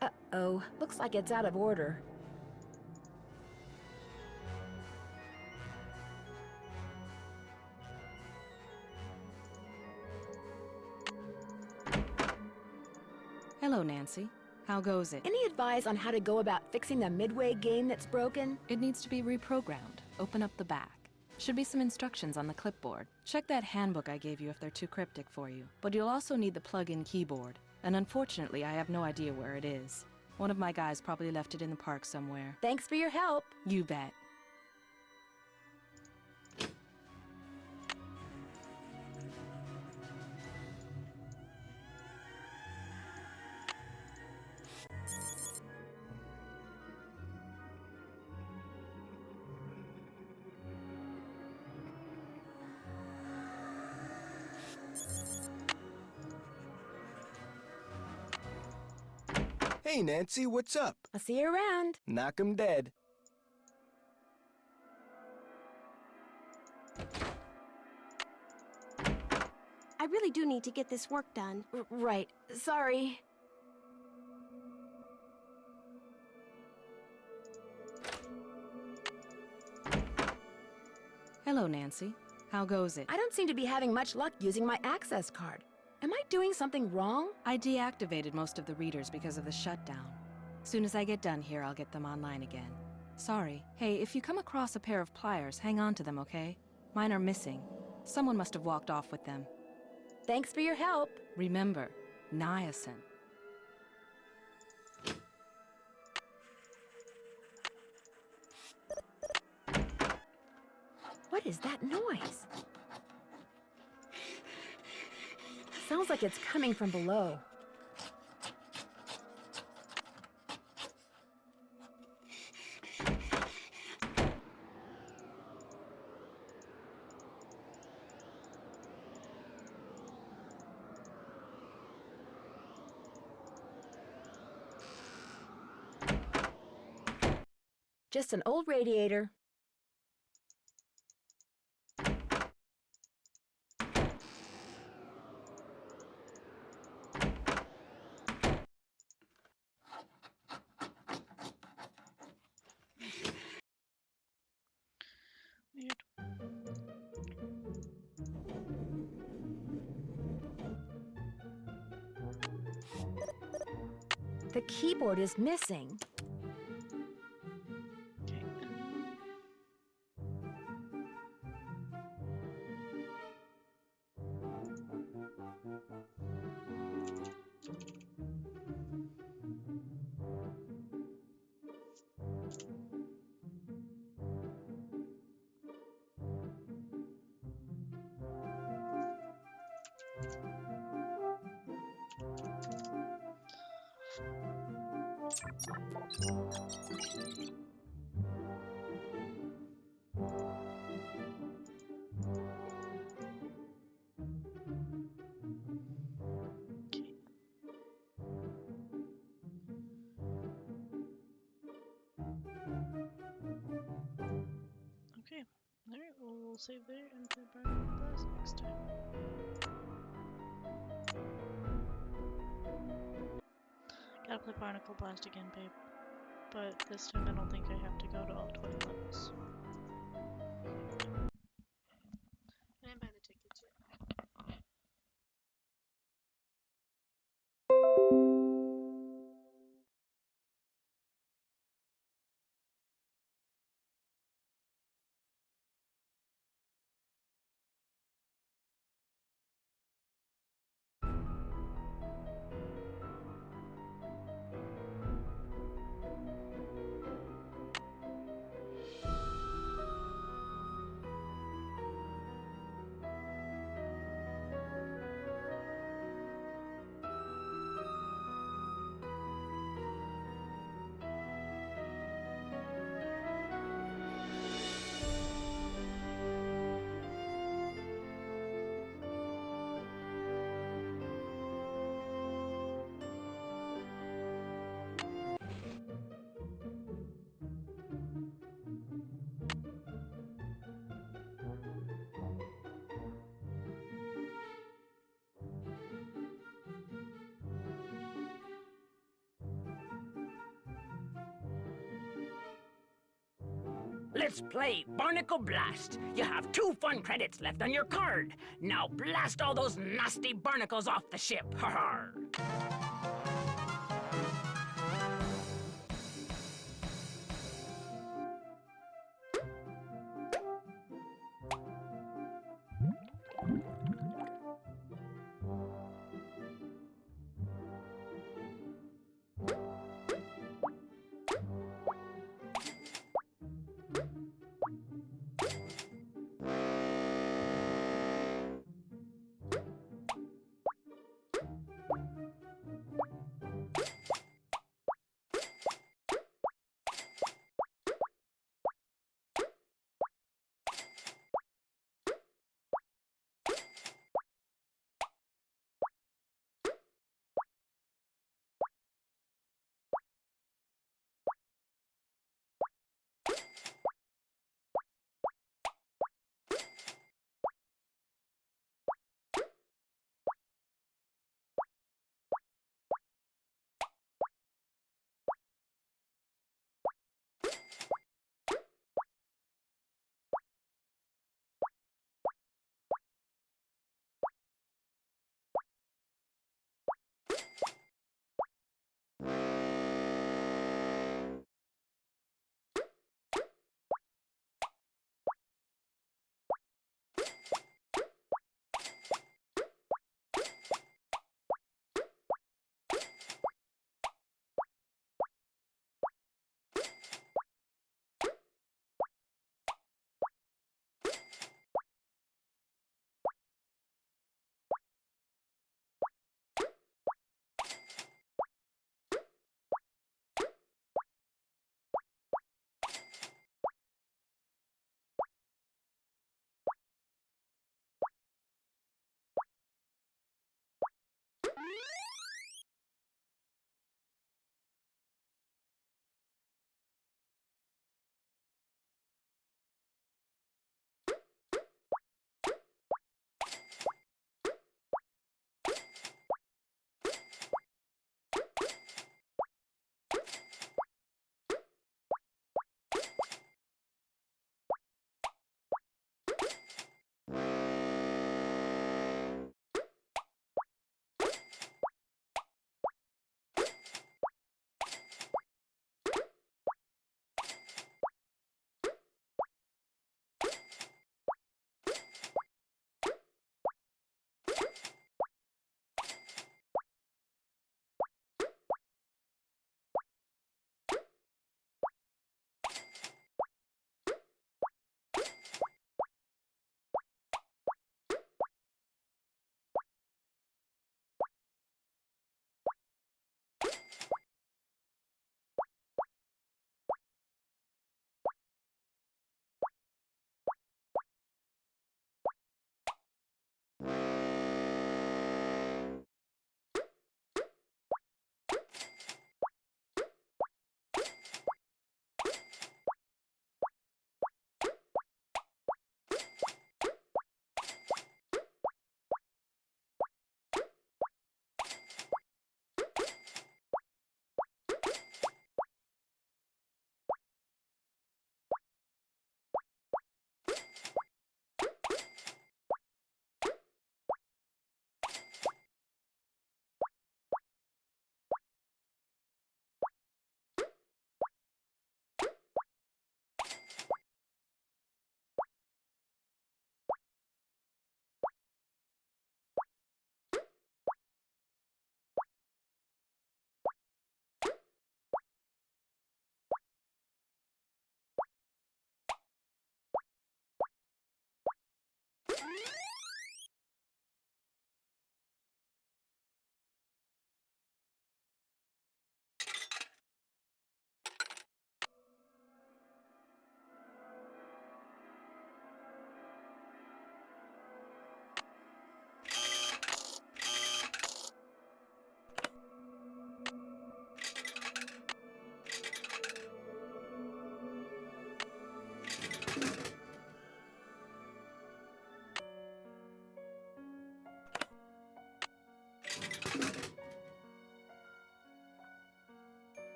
Uh-oh, looks like it's out of order. Hello, Nancy. How goes it? Any advice on how to go about fixing the Midway game that's broken? It needs to be reprogrammed. Open up the back. Should be some instructions on the clipboard. Check that handbook I gave you if they're too cryptic for you. But you'll also need the plug-in keyboard. And unfortunately, I have no idea where it is. One of my guys probably left it in the park somewhere. Thanks for your help. You bet. Hey, Nancy, what's up? I'll see you around. Knock 'em dead. I really do need to get this work done. Right. Sorry. Hello, Nancy. How goes it? I don't seem to be having much luck using my access card. Am I doing something wrong? I deactivated most of the readers because of the shutdown. Soon as I get done here, I'll get them online again. Sorry. Hey, if you come across a pair of pliers, hang on to them, okay? Mine are missing. Someone must have walked off with them. Thanks for your help. Remember, niacin. What is that noise? Sounds like it's coming from below. Just an old radiator. The keyboard is missing. Okay, alright, well, we'll save there and play Barnacle Blast next time. Gotta play Barnacle Blast again, babe. But this time I don't think I have to go to all 20 levels. I didn't buy the tickets yet. Let's play Barnacle Blast. You have 2 fun credits left on your card. Now blast all those nasty barnacles off the ship. Ha ha!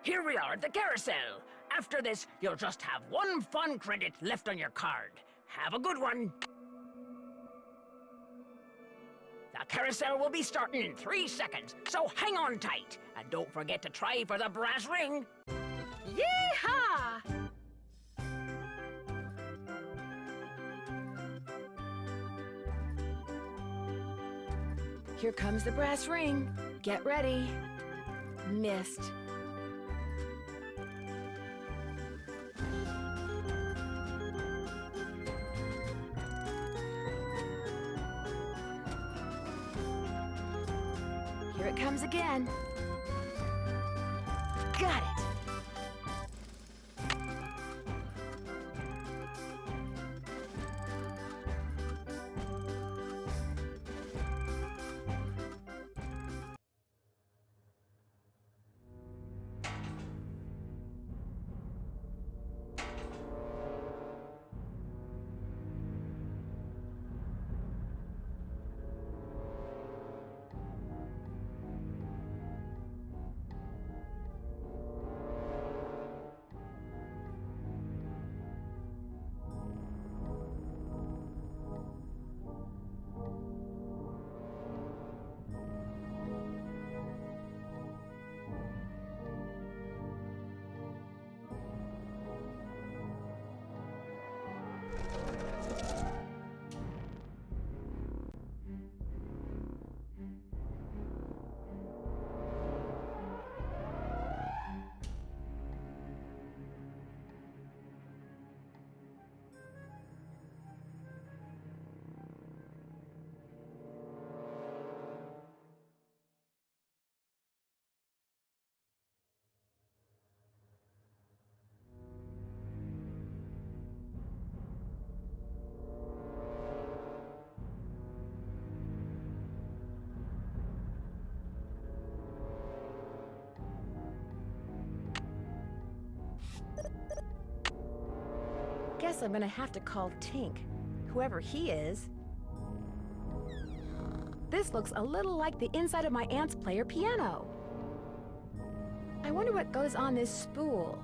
Here we are at the carousel. After this, you'll just have one fun credit left on your card. Have a good one. The carousel will be starting in 3 seconds, so hang on tight. And don't forget to try for the brass ring. Yeehaw! Here comes the brass ring. Get ready. Missed. Here it comes again. Got it. Guess I'm gonna have to call Tink, whoever he is. This looks a little like the inside of my aunt's player piano. I wonder what goes on this spool.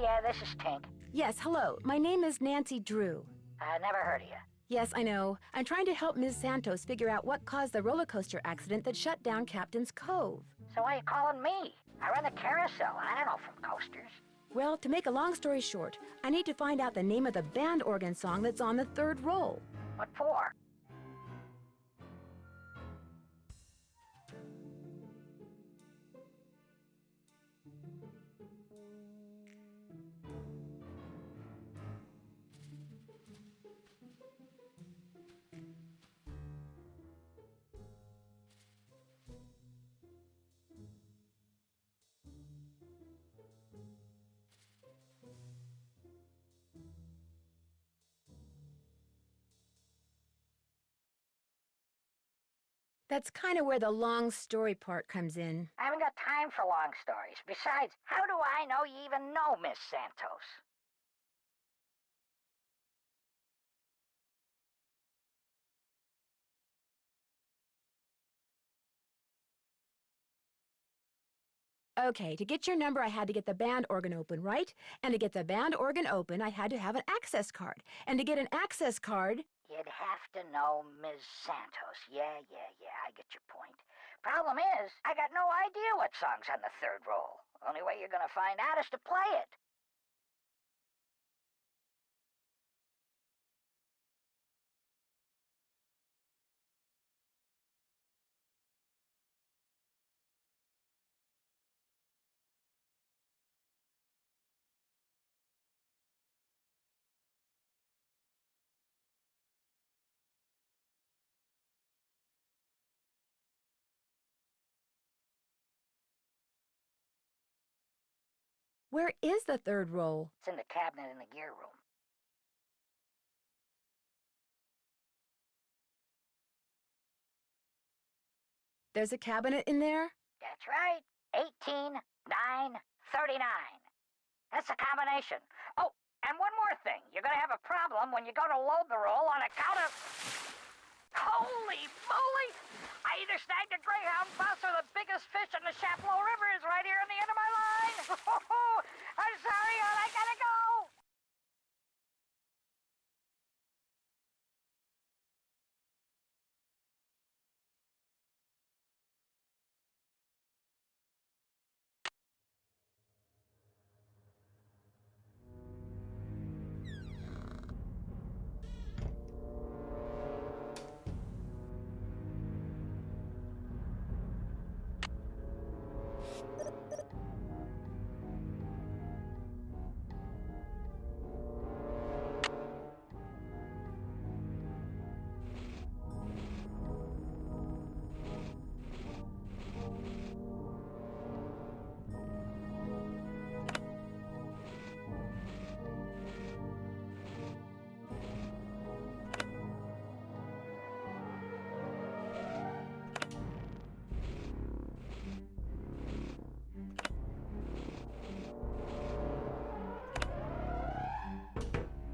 Yeah, this is Tink. Yes, hello. My name is Nancy Drew. Never heard of you. Yes, I know. I'm trying to help Ms. Santos figure out what caused the roller coaster accident that shut down Captain's Cove. So why are you calling me? I run the Carousel. I don't know from coasters. Well, to make a long story short, I need to find out the name of the band organ song that's on the third roll. What for? That's kind of where the long story part comes in. I haven't got time for long stories. Besides, how do I know you even know Miss Santos? Okay, to get your number, I had to get the band organ open, right? And to get the band organ open, I had to have an access card. And to get an access card... You'd have to know Ms. Santos. Yeah, I get your point. Problem is, I got no idea what song's on the third roll. Only way you're gonna find out is to play it. Where is the third roll? It's in the cabinet in the gear room. There's a cabinet in there? That's right. 18, 9, 39. That's the combination. Oh, and one more thing. You're gonna have a problem when you go to load the roll on account of... Holy moly! I either snagged a Greyhound bus or the biggest fish in the Chapleau River is right here on the end of my line. I'm sorry, hon. I gotta go.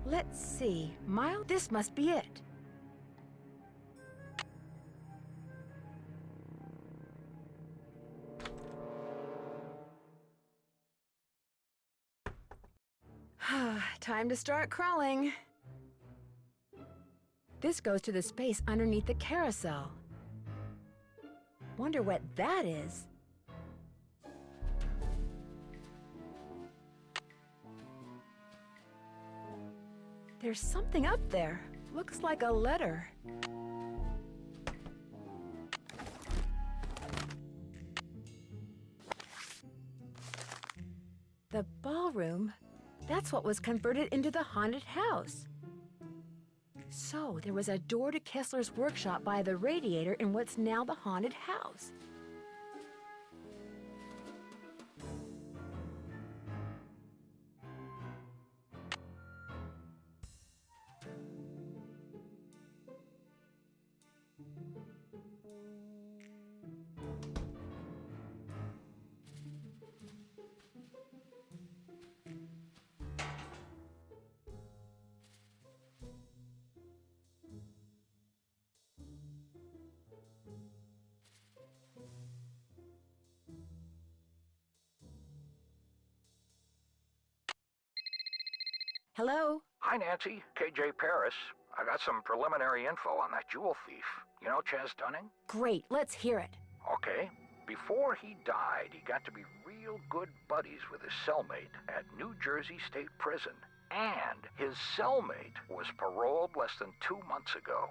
Let's see. Miles, this must be it. Time to start crawling. This goes to the space underneath the carousel. Wonder what that is. There's something up there. Looks like a letter. The ballroom? That's what was converted into the haunted house. So, there was a door to Kessler's workshop by the radiator in what's now the haunted house. Hello? Hi, Nancy. KJ Paris. I got some preliminary info on that jewel thief. You know Chaz Dunning? Great, let's hear it. Okay. Before he died, he got to be real good buddies with his cellmate at New Jersey State Prison. And his cellmate was paroled less than 2 months ago.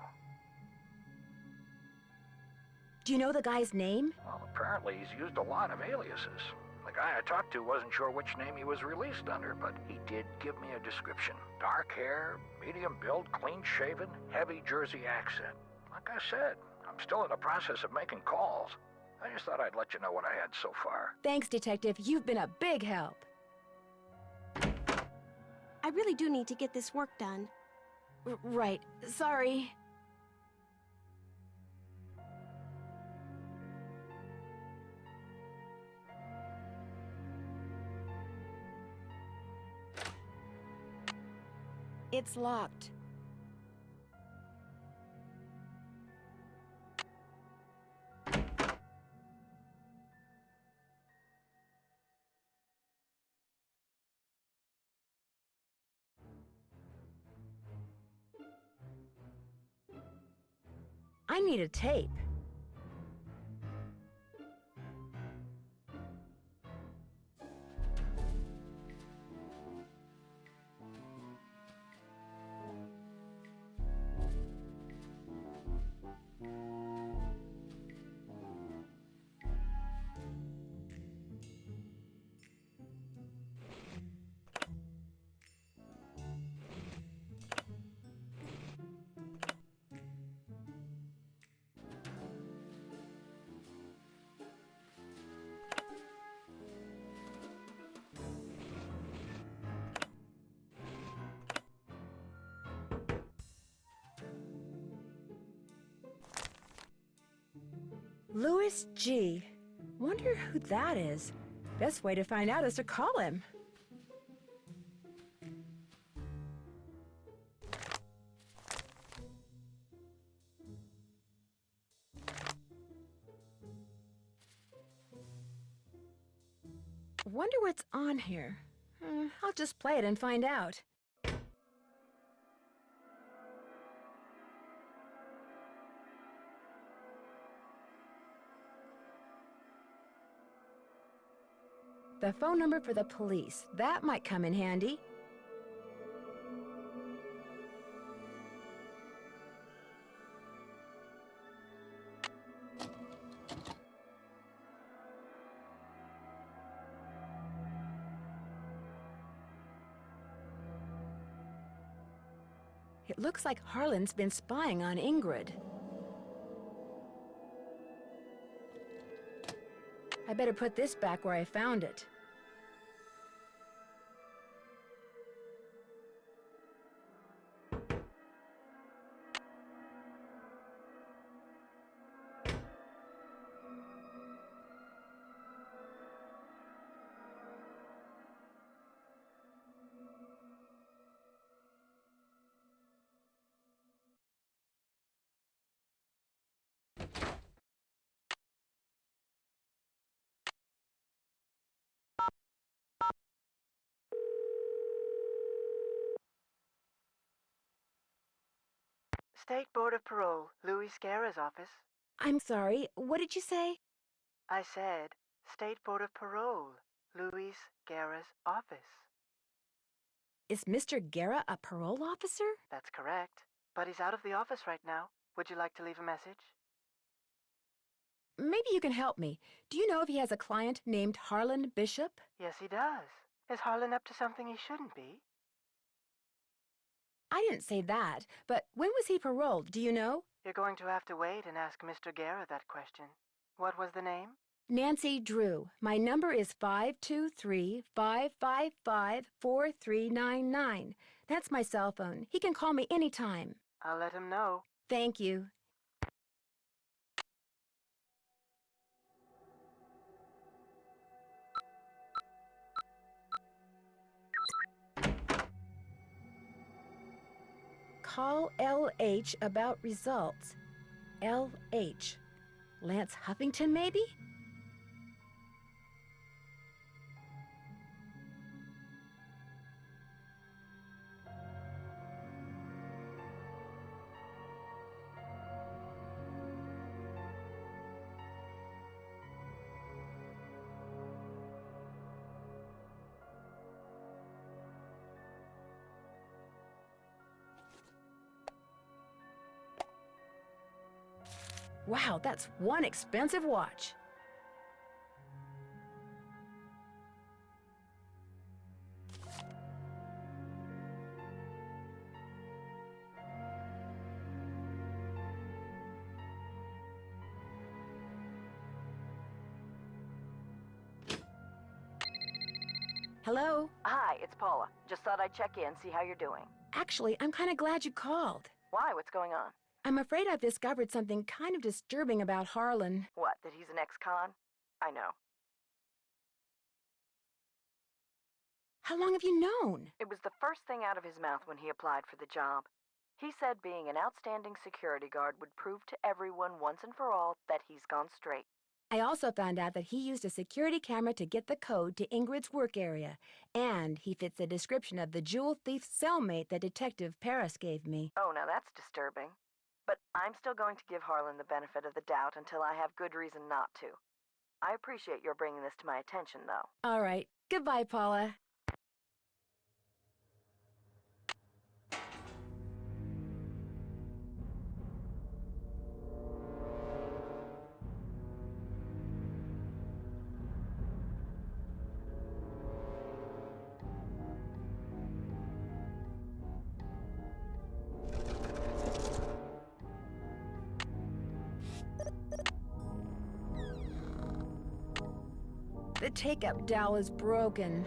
Do you know the guy's name? Well, apparently he's used a lot of aliases. The guy I talked to wasn't sure which name he was released under, but he did give me a description. Dark hair, medium build, clean-shaven, heavy Jersey accent. Like I said, I'm still in the process of making calls. I just thought I'd let you know what I had so far. Thanks, Detective. You've been a big help. I really do need to get this work done. Right. Sorry. It's locked. I need a tape. Louis G. Wonder who that is. Best way to find out is to call him. Wonder what's on here. I'll just play it and find out. The phone number for the police. That might come in handy. It looks like Harlan's been spying on Ingrid. I better put this back where I found it. State Board of Parole, Louis Scarra's office. I'm sorry, what did you say? I said, State Board of Parole, Louis Scarra's office. Is Mr. Guerra a parole officer? That's correct. But he's out of the office right now. Would you like to leave a message? Maybe you can help me. Do you know if he has a client named Harlan Bishop? Yes, he does. Is Harlan up to something he shouldn't be? I didn't say that, but when was he paroled, do you know? You're going to have to wait and ask Mr. Guerra that question. What was the name? Nancy Drew. My number is 523-555-4399. That's my cell phone. He can call me anytime. I'll let him know. Thank you. Call LH about results. LH. Lance Huffington, maybe? Wow, that's one expensive watch. Hello? Hi, it's Paula. Just thought I'd check in, see how you're doing. Actually, I'm kind of glad you called. Why? What's going on? I'm afraid I've discovered something kind of disturbing about Harlan. What, that he's an ex-con? I know. How long have you known? It was the first thing out of his mouth when he applied for the job. He said being an outstanding security guard would prove to everyone once and for all that he's gone straight. I also found out that he used a security camera to get the code to Ingrid's work area, and he fits the description of the jewel thief cellmate that Detective Paris gave me. Oh, now that's disturbing. But I'm still going to give Harlan the benefit of the doubt until I have good reason not to. I appreciate your bringing this to my attention, though. All right. Goodbye, Paula. The take-up dowel is broken.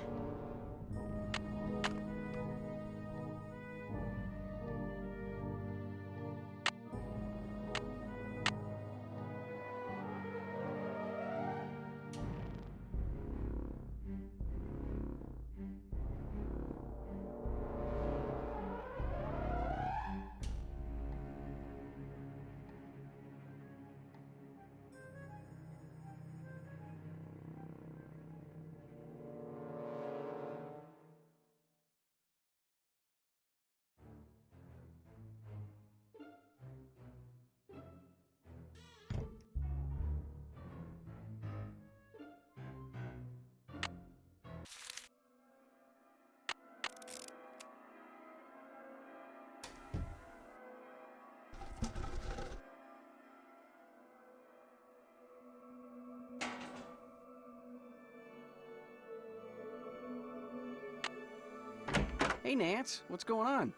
Hey, Nance, what's going on?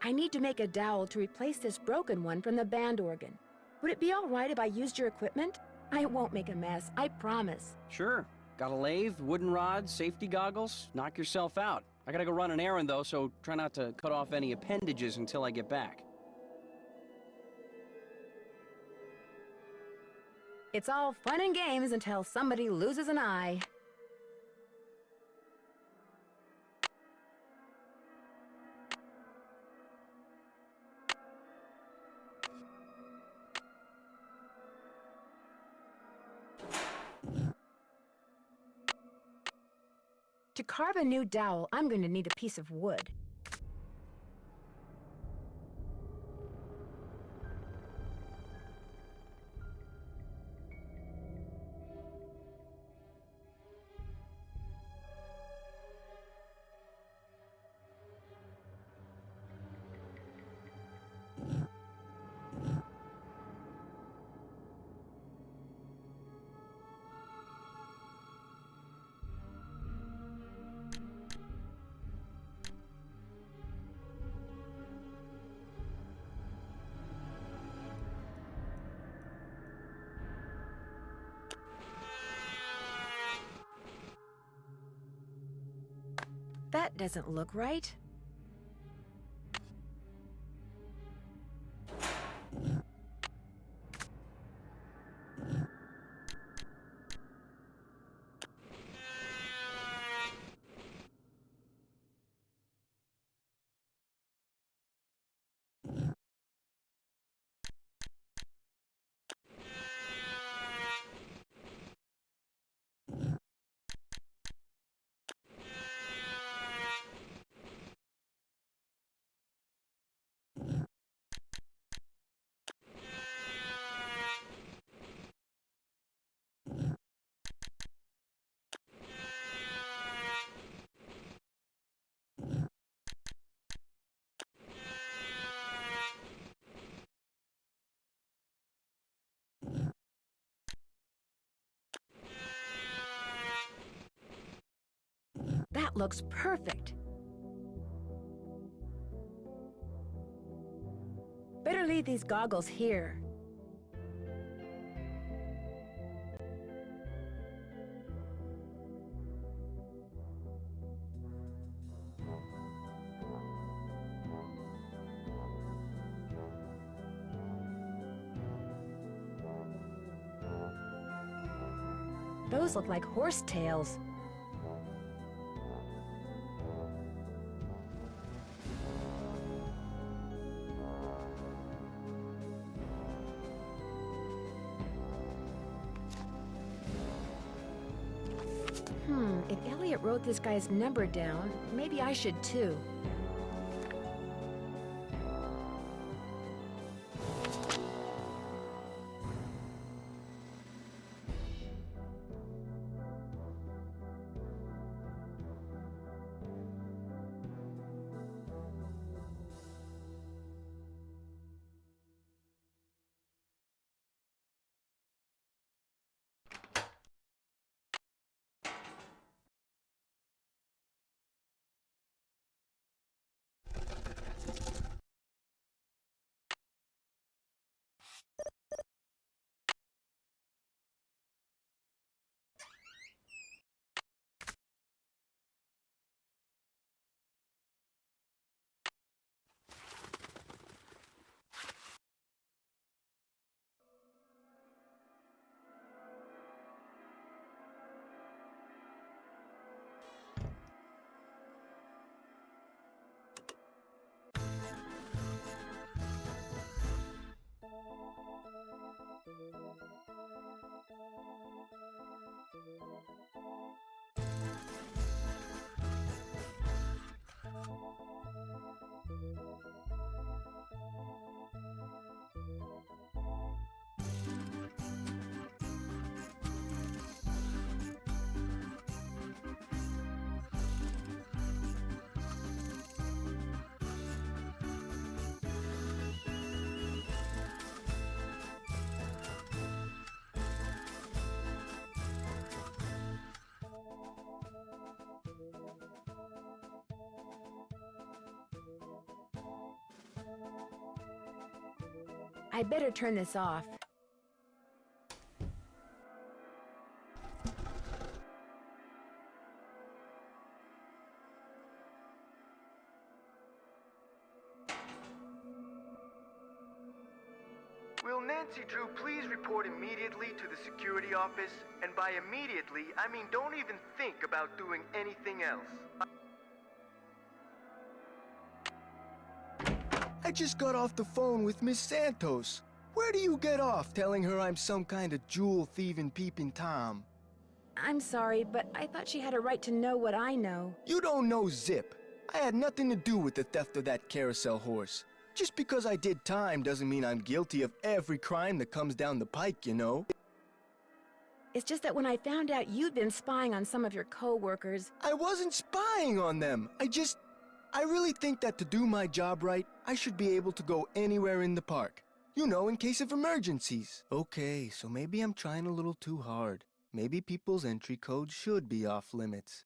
I need to make a dowel to replace this broken one from the band organ. Would it be all right if I used your equipment? I won't make a mess, I promise. Sure. Got a lathe, wooden rods, safety goggles? Knock yourself out. I gotta go run an errand, though, so try not to cut off any appendages until I get back. It's all fun and games until somebody loses an eye. To carve a new dowel, I'm going to need a piece of wood. That doesn't look right. looks perfect. Better leave these goggles here. Those look like horse tails. If Elliot wrote this guy's number down, maybe I should too. I'd better turn this off. Will Nancy Drew please report immediately to the security office? And by immediately, I mean don't even think about doing anything else. I just got off the phone with Miss Santos. Where do you get off telling her I'm some kind of jewel-thieving peeping Tom? I'm sorry, but I thought she had a right to know what I know. You don't know zip. I had nothing to do with the theft of that carousel horse. Just because I did time doesn't mean I'm guilty of every crime that comes down the pike, you know? It's just that when I found out you'd been spying on some of your co-workers... I wasn't spying on them. I really think that to do my job right, I should be able to go anywhere in the park. You know, in case of emergencies. Okay, so maybe I'm trying a little too hard. Maybe people's entry codes should be off limits.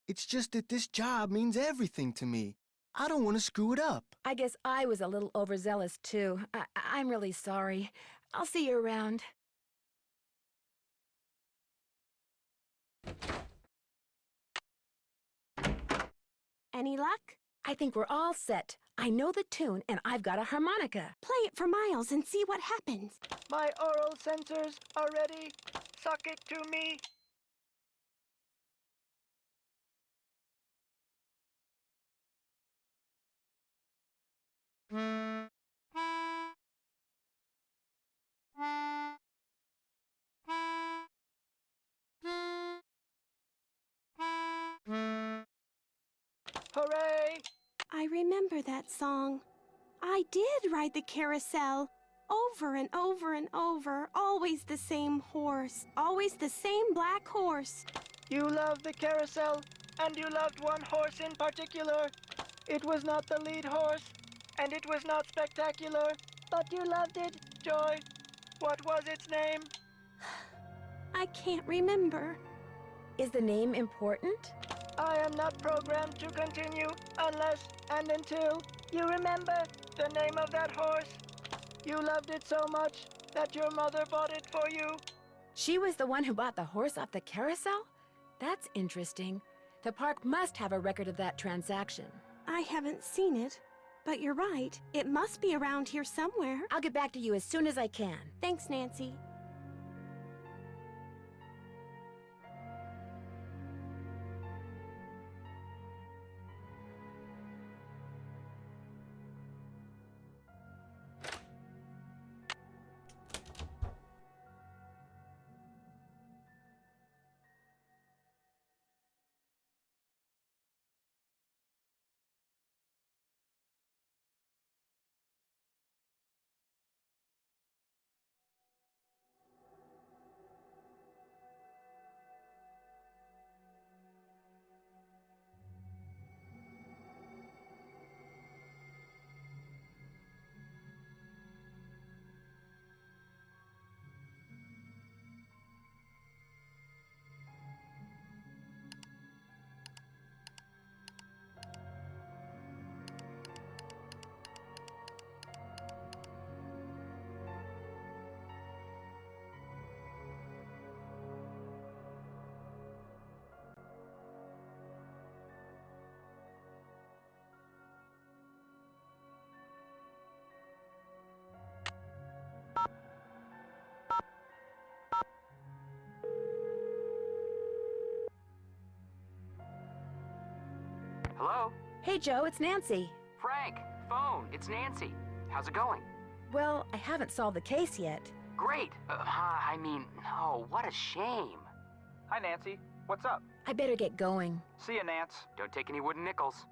It's just that this job means everything to me. I don't want to screw it up. I guess I was a little overzealous, too. I'm really sorry. I'll see you around. Any luck? I think we're all set. I know the tune, and I've got a harmonica. Play it for Miles and see what happens. My oral sensors are ready. Suck it to me. Hooray! I remember that song. I did ride the carousel. Over and over and over. Always the same horse. Always the same black horse. You loved the carousel, and you loved one horse in particular. It was not the lead horse, and it was not spectacular, but you loved it, Joy. What was its name? I can't remember. Is the name important? I am not programmed to continue unless and until you remember the name of that horse. You loved it so much that your mother bought it for you. She was the one who bought the horse off the carousel? That's interesting. The park must have a record of that transaction. I haven't seen it, but you're right. It must be around here somewhere. I'll get back to you as soon as I can. Thanks, Nancy. Hello? Hey, Joe, it's Nancy. Frank, phone, it's Nancy. How's it going? Well, I haven't solved the case yet. Great. No, what a shame. Hi, Nancy. What's up? I better get going. See ya, Nance. Don't take any wooden nickels.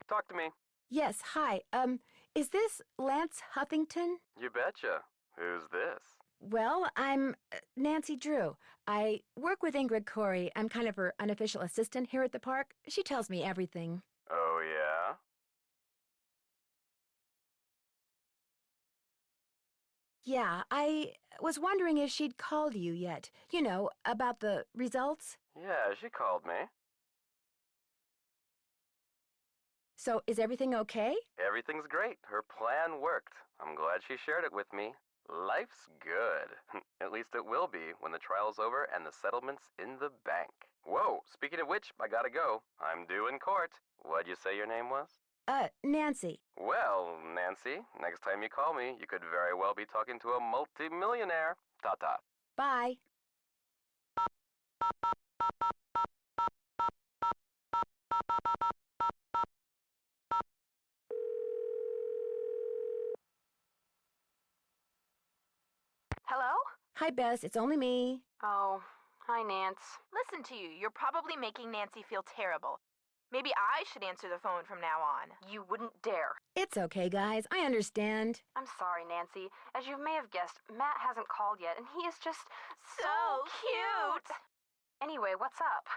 Talk to me. Yes, hi. Is this Lance Huffington? You betcha. Who's this? Well, I'm Nancy Drew. I work with Ingrid Corey. I'm kind of her unofficial assistant here at the park. She tells me everything. Oh, yeah? Yeah, I was wondering if she'd called you yet. You know, about the results. Yeah, she called me. So, is everything okay? Everything's great. Her plan worked. I'm glad she shared it with me. Life's good. At least it will be when the trial's over and the settlement's in the bank. Whoa, speaking of which, I gotta go. I'm due in court. What'd you say your name was? Nancy. Well, Nancy, next time you call me, you could very well be talking to a multi-millionaire. Ta-ta. Bye. Hello? Hi, Bess. It's only me. Oh, hi, Nance. Listen to you. You're probably making Nancy feel terrible. Maybe I should answer the phone from now on. You wouldn't dare. It's okay, guys. I understand. I'm sorry, Nancy. As you may have guessed, Matt hasn't called yet, and he is just So cute! Anyway, what's up?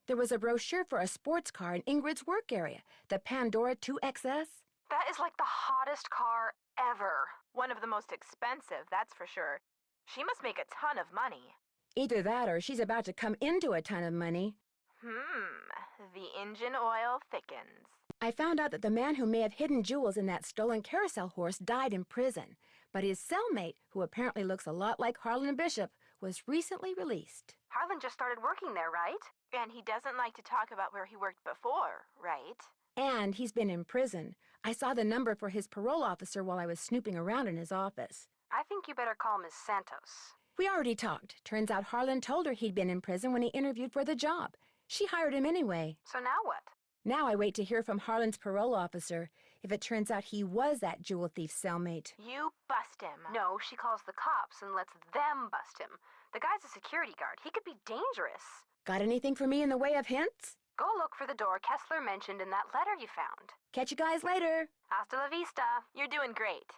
There was a brochure for a sports car in Ingrid's work area, the Pandora 2XS. That is like the hottest car ever. One of the most expensive, that's for sure. She must make a ton of money. Either that or she's about to come into a ton of money. The engine oil thickens. I found out that the man who may have hidden jewels in that stolen carousel horse died in prison, but his cellmate, who apparently looks a lot like Harlan Bishop, was recently released. Harlan just started working there, right? And he doesn't like to talk about where he worked before, right? And he's been in prison. I saw the number for his parole officer while I was snooping around in his office. I think you better call Miss Santos. We already talked. Turns out Harlan told her he'd been in prison when he interviewed for the job. She hired him anyway. So now what? Now I wait to hear from Harlan's parole officer if it turns out he was that jewel thief's cellmate. You bust him. No, she calls the cops and lets them bust him. The guy's a security guard. He could be dangerous. Got anything for me in the way of hints? Go look for the door Kessler mentioned in that letter you found. Catch you guys later. Hasta la vista. You're doing great.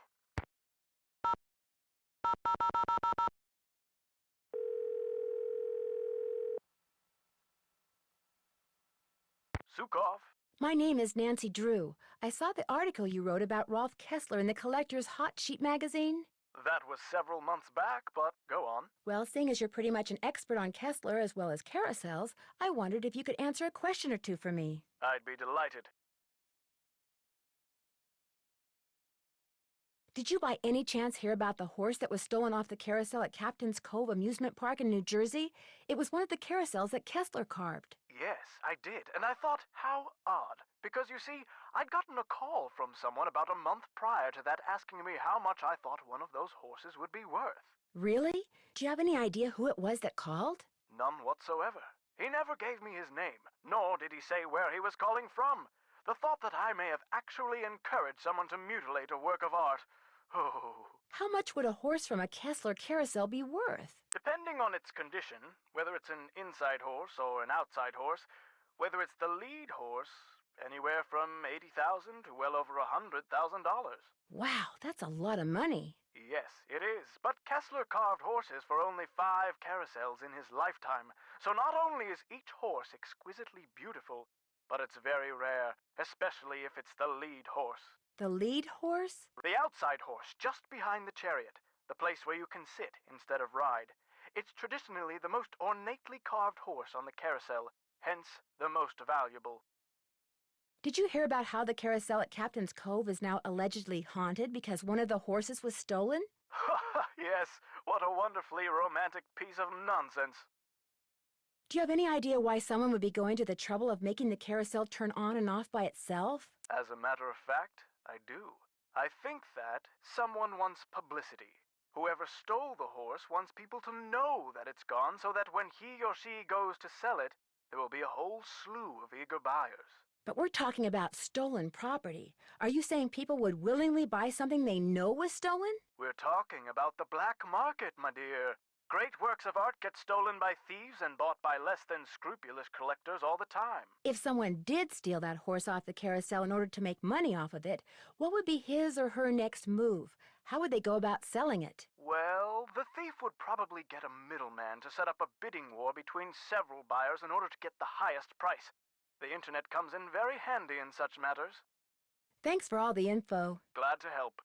Sukov. My name is Nancy Drew. I saw the article you wrote about Rolf Kessler in the Collector's Hot Sheet magazine. That was several months back, but go on. Well, seeing as you're pretty much an expert on Kessler as well as carousels, I wondered if you could answer a question or two for me. I'd be delighted. Did you by any chance hear about the horse that was stolen off the carousel at Captain's Cove Amusement Park in New Jersey? It was one of the carousels that Kessler carved. Yes, I did, and I thought, how odd. Because you see, I'd gotten a call from someone about a month prior to that asking me how much I thought one of those horses would be worth. Really? Do you have any idea who it was that called? None whatsoever. He never gave me his name, nor did he say where he was calling from. The thought that I may have actually encouraged someone to mutilate a work of art. Oh. How much would a horse from a Kessler carousel be worth? Depending on its condition, whether it's an inside horse or an outside horse, whether it's the lead horse, anywhere from $80,000 to well over $100,000. Wow, that's a lot of money. Yes, it is. But Kessler carved horses for only 5 carousels in his lifetime. So not only is each horse exquisitely beautiful, but it's very rare, especially if it's the lead horse. The lead horse? The outside horse, just behind the chariot, the place where you can sit instead of ride. It's traditionally the most ornately carved horse on the carousel, hence the most valuable. Did you hear about how the carousel at Captain's Cove is now allegedly haunted because one of the horses was stolen? Yes, what a wonderfully romantic piece of nonsense. Do you have any idea why someone would be going to the trouble of making the carousel turn on and off by itself? As a matter of fact, I do. I think that someone wants publicity. Whoever stole the horse wants people to know that it's gone so that when he or she goes to sell it, there will be a whole slew of eager buyers. But we're talking about stolen property. Are you saying people would willingly buy something they know was stolen? We're talking about the black market, my dear. Great works of art get stolen by thieves and bought by less than scrupulous collectors all the time. If someone did steal that horse off the carousel in order to make money off of it, what would be his or her next move? How would they go about selling it? Well, the thief would probably get a middleman to set up a bidding war between several buyers in order to get the highest price. The internet comes in very handy in such matters. Thanks for all the info. Glad to help.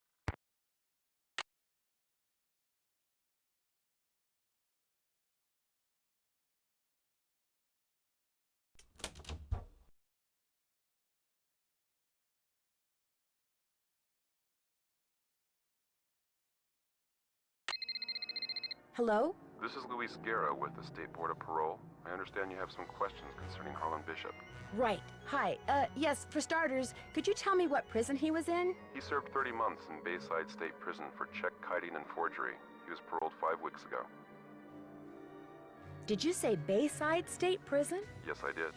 Hello? This is Luis Guerra with the State Board of Parole. I understand you have some questions concerning Harlan Bishop. Right. Hi. Yes, for starters, could you tell me what prison he was in? He served 30 months in Bayside State Prison for check kiting and forgery. He was paroled 5 weeks ago. Did you say Bayside State Prison? Yes, I did.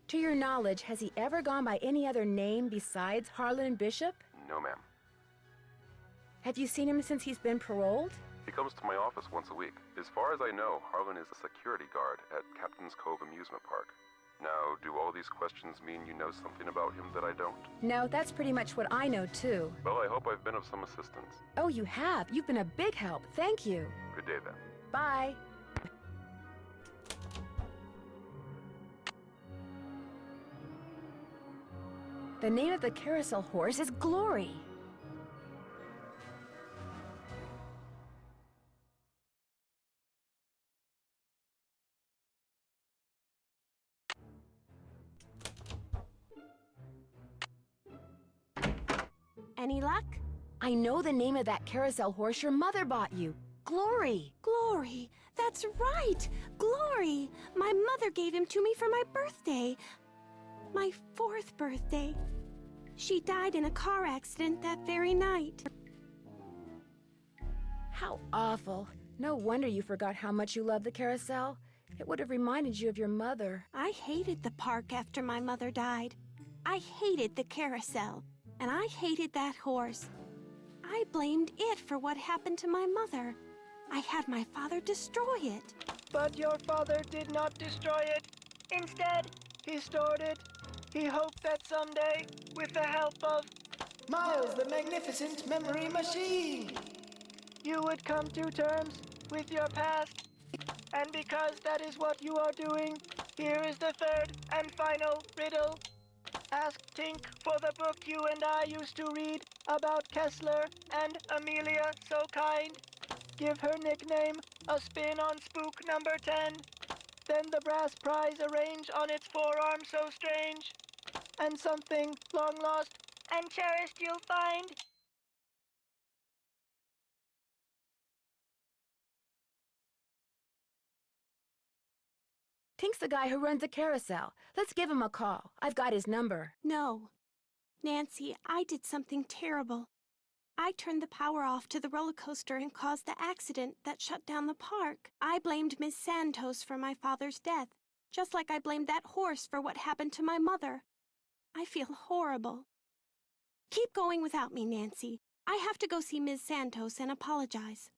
To your knowledge, has he ever gone by any other name besides Harlan Bishop? No, ma'am. Have you seen him since he's been paroled? He comes to my office once a week. As far as I know, Harlan is a security guard at Captain's Cove Amusement Park. Now, do all these questions mean you know something about him that I don't? No, that's pretty much what I know, too. Well, I hope I've been of some assistance. Oh, you have? You've been a big help. Thank you. Good day, then. Bye. The name of the carousel horse is Glory. Any luck? I know the name of that carousel horse your mother bought you. Glory. Glory. That's right. Glory. My mother gave him to me for my birthday. My 4th birthday. She died in a car accident that very night. How awful. No wonder you forgot how much you loved the carousel. It would have reminded you of your mother. I hated the park after my mother died. I hated the carousel. And I hated that horse. I blamed it for what happened to my mother. I had my father destroy it. But your father did not destroy it. Instead, he stored it. He hoped that someday, with the help of Miles, the magnificent memory machine, you would come to terms with your past. And because that is what you are doing, here is the 3rd and final riddle. Ask Tink for the book you and I used to read about Kessler and Amelia So Kind. Give her nickname a spin on spook number 10. Then the brass prize arrange on its forearm so strange. And something long lost and cherished you'll find. Tink's the guy who runs the carousel. Let's give him a call. I've got his number. No. Nancy, I did something terrible. I turned the power off to the roller coaster and caused the accident that shut down the park. I blamed Miss Santos for my father's death, just like I blamed that horse for what happened to my mother. I feel horrible. Keep going without me, Nancy. I have to go see Ms. Santos and apologize.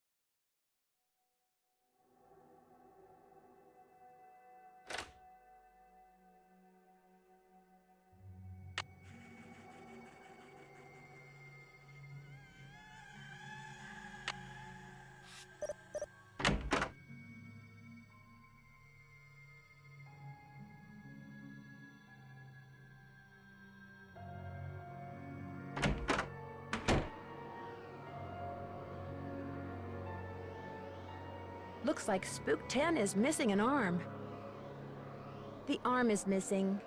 Looks like Spook 10 is missing an arm. The arm is missing.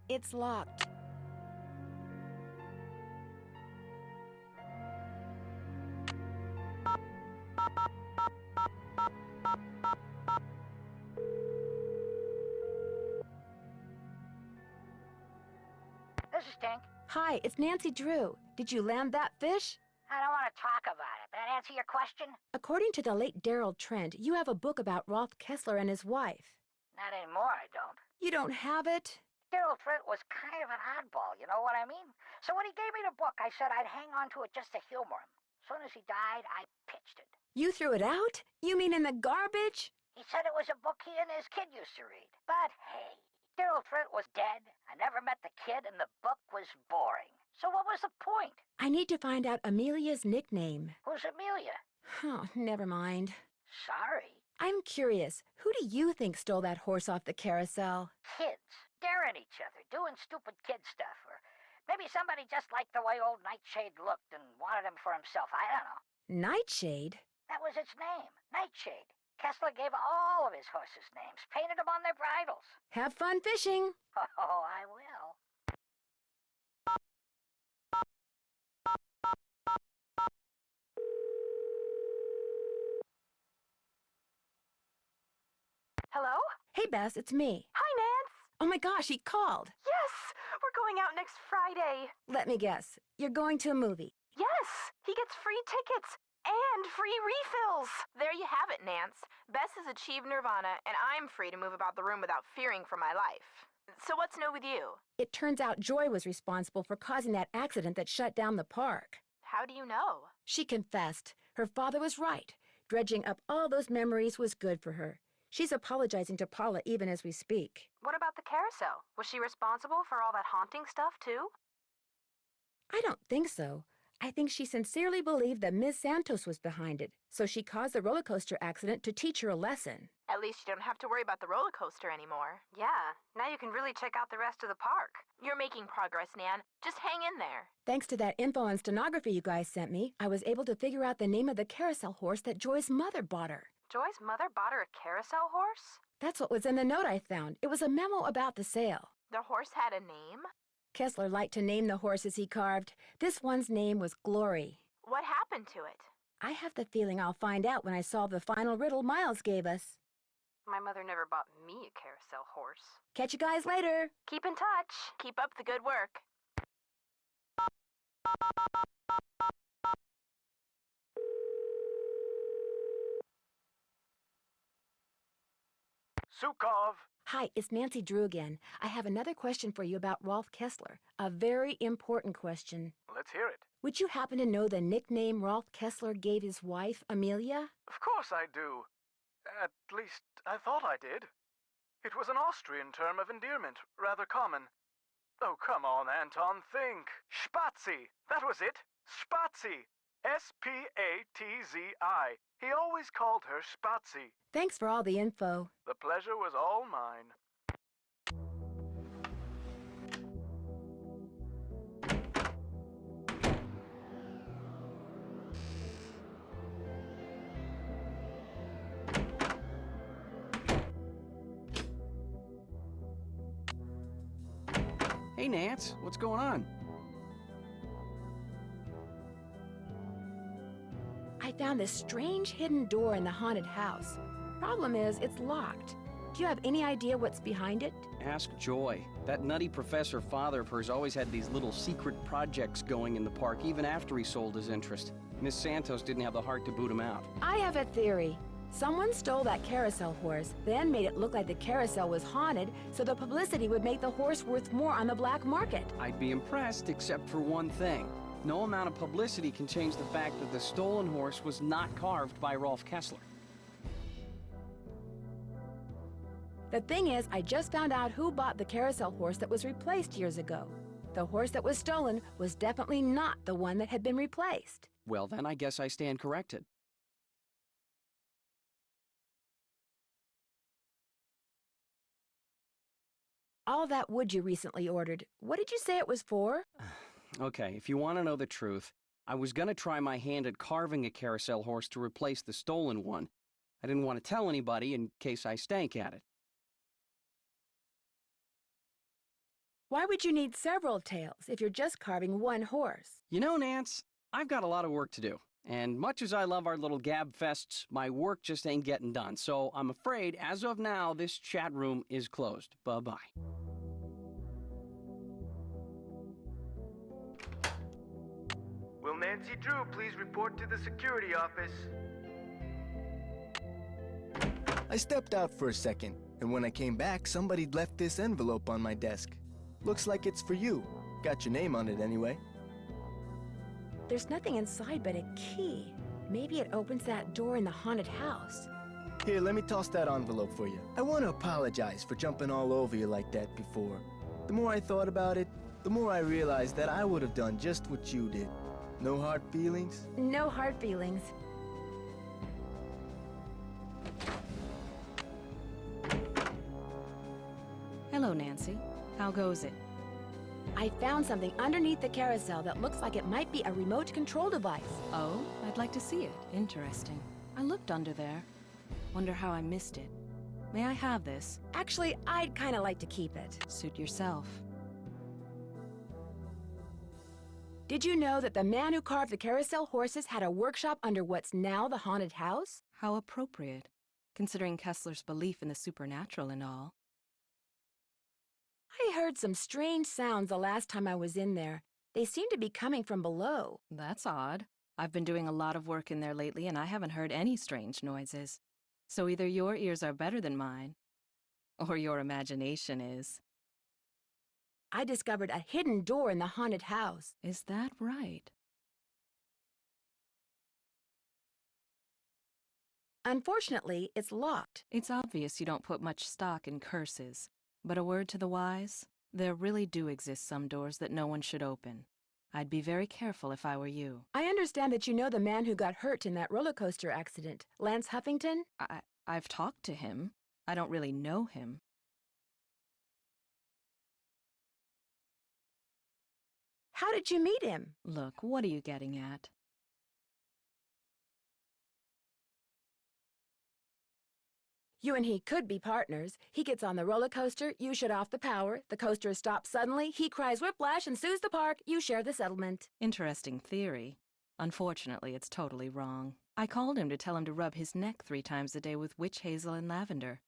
It's locked. This is Tink. Hi, it's Nancy Drew. Did you land that fish? I don't want to talk about it. That answer your question? According to the late Daryl Trent, you have a book about Rolf Kessler and his wife. Not anymore, I don't. You don't have it? Daryl Trent was kind of an oddball, you know what I mean? So when he gave me the book, I said I'd hang on to it just to humor him. As soon as he died, I pitched it. You threw it out? You mean in the garbage? He said it was a book he and his kid used to read. But hey, Daryl Trent was dead. I never met the kid, and the book was boring. So what was the point? I need to find out Amelia's nickname. Who's Amelia? Oh, never mind. Sorry. I'm curious. Who do you think stole that horse off the carousel? Kids. Daring each other, doing stupid kid stuff. Or maybe somebody just liked the way old Nightshade looked and wanted him for himself. I don't know. Nightshade? That was its name. Nightshade. Kessler gave all of his horses names, painted them on their bridles. Have fun fishing. Oh, I will. Hello? Hey, Bess, it's me. Hi, Nance. Oh my gosh, he called. Yes, we're going out next Friday. Let me guess. You're going to a movie. Yes, he gets free tickets and free refills. There you have it, Nance. Bess has achieved nirvana, and I'm free to move about the room without fearing for my life. So what's new with you? It turns out Joy was responsible for causing that accident that shut down the park. How do you know? She confessed. Her father was right. Dredging up all those memories was good for her. She's apologizing to Paula even as we speak. What about the carousel? Was she responsible for all that haunting stuff, too? I don't think so. I think she sincerely believed that Ms. Santos was behind it, so she caused the roller coaster accident to teach her a lesson. At least you don't have to worry about the roller coaster anymore. Yeah, now you can really check out the rest of the park. You're making progress, Nan. Just hang in there. Thanks to that info and stenography you guys sent me, I was able to figure out the name of the carousel horse that Joy's mother bought her. Joy's mother bought her a carousel horse? That's what was in the note I found. It was a memo about the sale. The horse had a name? Kessler liked to name the horses he carved. This one's name was Glory. What happened to it? I have the feeling I'll find out when I solve the final riddle Miles gave us. My mother never bought me a carousel horse. Catch you guys later. Keep in touch. Keep up the good work. Sukov! Hi, it's Nancy Drew again. I have another question for you about Rolf Kessler. A very important question. Let's hear it. Would you happen to know the nickname Rolf Kessler gave his wife, Amelia? Of course I do. At least, I thought I did. It was an Austrian term of endearment, rather common. Oh, come on, Anton, think. Spazi. That was it. Spazi. S-P-A-T-Z-I. He always called her Spazi. Thanks for all the info. The pleasure was all mine. Hey, Nance, what's going on? I found this strange hidden door in the haunted house. Problem is, it's locked. Do you have any idea what's behind it? Ask Joy. That nutty professor father of hers always had these little secret projects going in the park, even after he sold his interest. Miss Santos didn't have the heart to boot him out. I have a theory. Someone stole that carousel horse, then made it look like the carousel was haunted, so the publicity would make the horse worth more on the black market. I'd be impressed, except for one thing. No amount of publicity can change the fact that the stolen horse was not carved by Rolf Kessler. The thing is, I just found out who bought the carousel horse that was replaced years ago. The horse that was stolen was definitely not the one that had been replaced. Well, then I guess I stand corrected. All that wood you recently ordered, what did you say it was for? Okay, if you want to know the truth, I was gonna try my hand at carving a carousel horse to replace the stolen one. I didn't want to tell anybody in case I stank at it. Why would you need several tails if you're just carving one horse? You know, Nance, I've got a lot of work to do. And much as I love our little gab fests, my work just ain't getting done. So I'm afraid, as of now, this chat room is closed. Bye-bye. Will Nancy Drew please report to the security office? I stepped out for a second, and when I came back, somebody'd left this envelope on my desk. Looks like it's for you. Got your name on it anyway. There's nothing inside but a key. Maybe it opens that door in the haunted house. Here, let me toss that envelope for you. I want to apologize for jumping all over you like that before. The more I thought about it, the more I realized that I would have done just what you did. No hard feelings? No hard feelings. Hello, Nancy. How goes it? I found something underneath the carousel that looks like it might be a remote control device. Oh, I'd like to see it. Interesting. I looked under there. Wonder how I missed it. May I have this? Actually, I'd kind of like to keep it. Suit yourself. Did you know that the man who carved the carousel horses had a workshop under what's now the haunted house? How appropriate, considering Kessler's belief in the supernatural and all. I heard some strange sounds the last time I was in there. They seem to be coming from below. That's odd. I've been doing a lot of work in there lately, and I haven't heard any strange noises. So either your ears are better than mine, or your imagination is. I discovered a hidden door in the haunted house. Is that right? Unfortunately, it's locked. It's obvious you don't put much stock in curses. But a word to the wise, there really do exist some doors that no one should open. I'd be very careful if I were you. I understand that you know the man who got hurt in that roller coaster accident, Lance Huffington? I've talked to him. I don't really know him. How did you meet him? Look, what are you getting at? You and he could be partners. He gets on the roller coaster, you shut off the power, the coaster stops suddenly, he cries whiplash and sues the park, you share the settlement. Interesting theory. Unfortunately, it's totally wrong. I called him to tell him to rub his neck 3 times a day with witch hazel and lavender.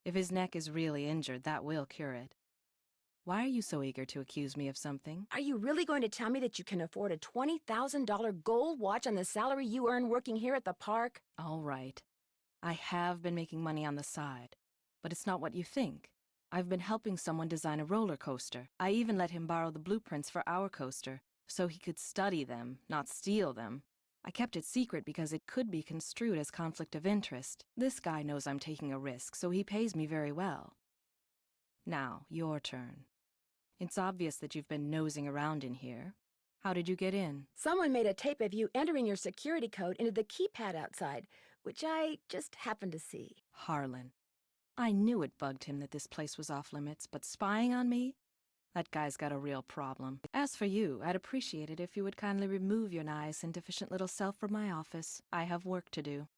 If his neck is really injured, that will cure it. Why are you so eager to accuse me of something? Are you really going to tell me that you can afford a $20,000 gold watch on the salary you earn working here at the park? All right. I have been making money on the side, but it's not what you think. I've been helping someone design a roller coaster. I even let him borrow the blueprints for our coaster, so he could study them, not steal them. I kept it secret because it could be construed as conflict of interest. This guy knows I'm taking a risk, so he pays me very well. Now, your turn. It's obvious that you've been nosing around in here. How did you get in? Someone made a tape of you entering your security code into the keypad outside, which I just happened to see. Harlan. I knew it bugged him that this place was off limits, but spying on me? That guy's got a real problem. As for you, I'd appreciate it if you would kindly remove your nice and deficient little self from my office. I have work to do.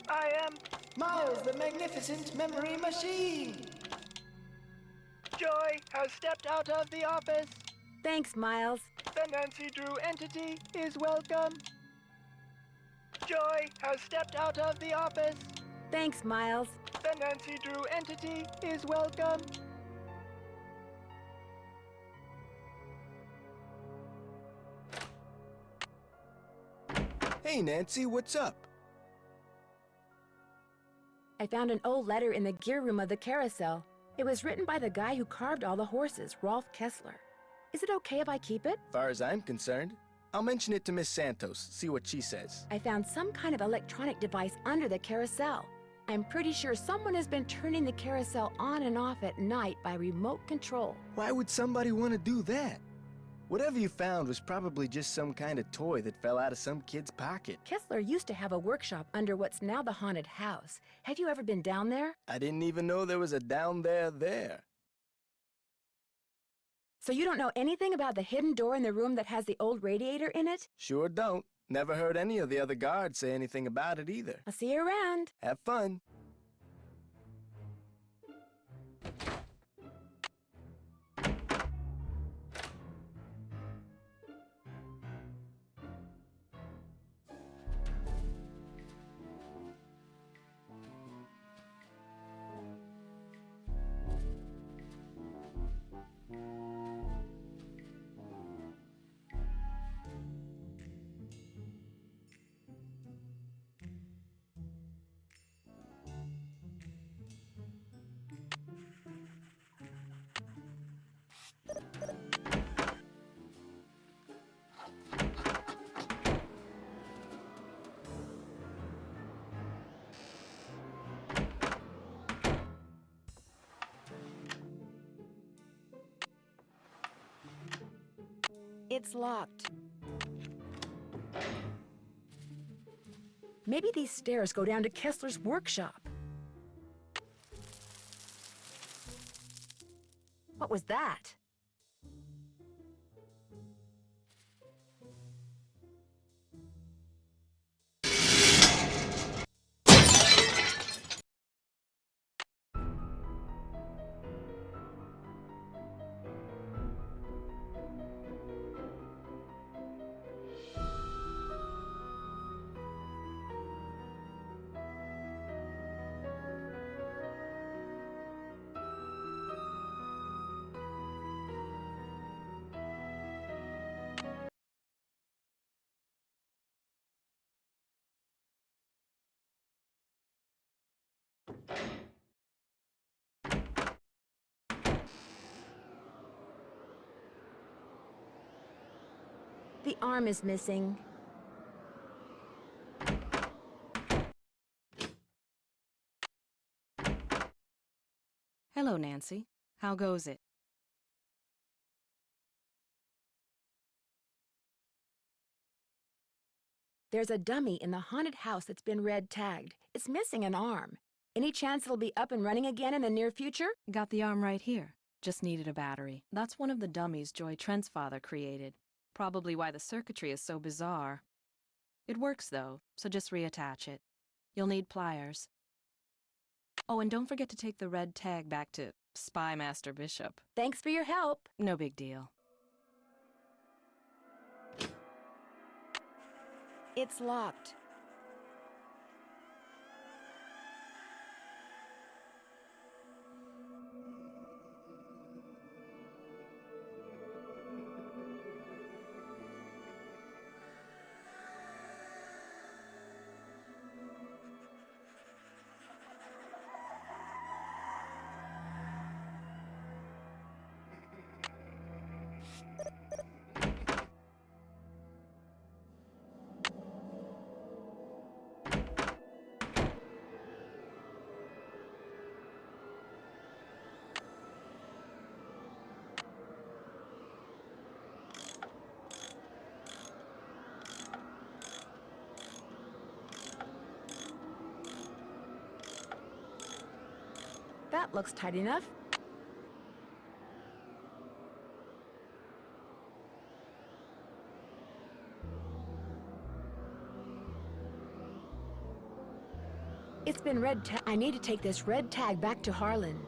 I am Miles, the Magnificent Memory Machine. Joy has stepped out of the office. Thanks, Miles. The Nancy Drew entity is welcome. Joy has stepped out of the office. Thanks, Miles. The Nancy Drew entity is welcome. Hey, Nancy, what's up? I found an old letter in the gear room of the Carousel. It was written by the guy who carved all the horses, Rolf Kessler. Is it okay if I keep it? Far as I'm concerned. I'll mention it to Miss Santos, see what she says. I found some kind of electronic device under the Carousel. I'm pretty sure someone has been turning the Carousel on and off at night by remote control. Why would somebody want to do that? Whatever you found was probably just some kind of toy that fell out of some kid's pocket. Kessler used to have a workshop under what's now the haunted house. Have you ever been down there? I didn't even know there was a down there. So you don't know anything about the hidden door in the room that has the old radiator in it? Sure don't. Never heard any of the other guards say anything about it either. I'll see you around. Have fun. It's locked. Maybe these stairs go down to Kessler's workshop. What was that? The arm is missing. Hello, Nancy. How goes it? There's a dummy in the haunted house that's been red tagged. It's missing an arm. Any chance it'll be up and running again in the near future? Got the arm right here. Just needed a battery. That's one of the dummies Joy Trent's father created. Probably why the circuitry is so bizarre. It works, though, so just reattach it. You'll need pliers. Oh, and don't forget to take the red tag back to Spy Master Bishop. Thanks for your help. No big deal. It's locked. that looks tight enough. It's been red tag. I need to take this red tag back to Harlan.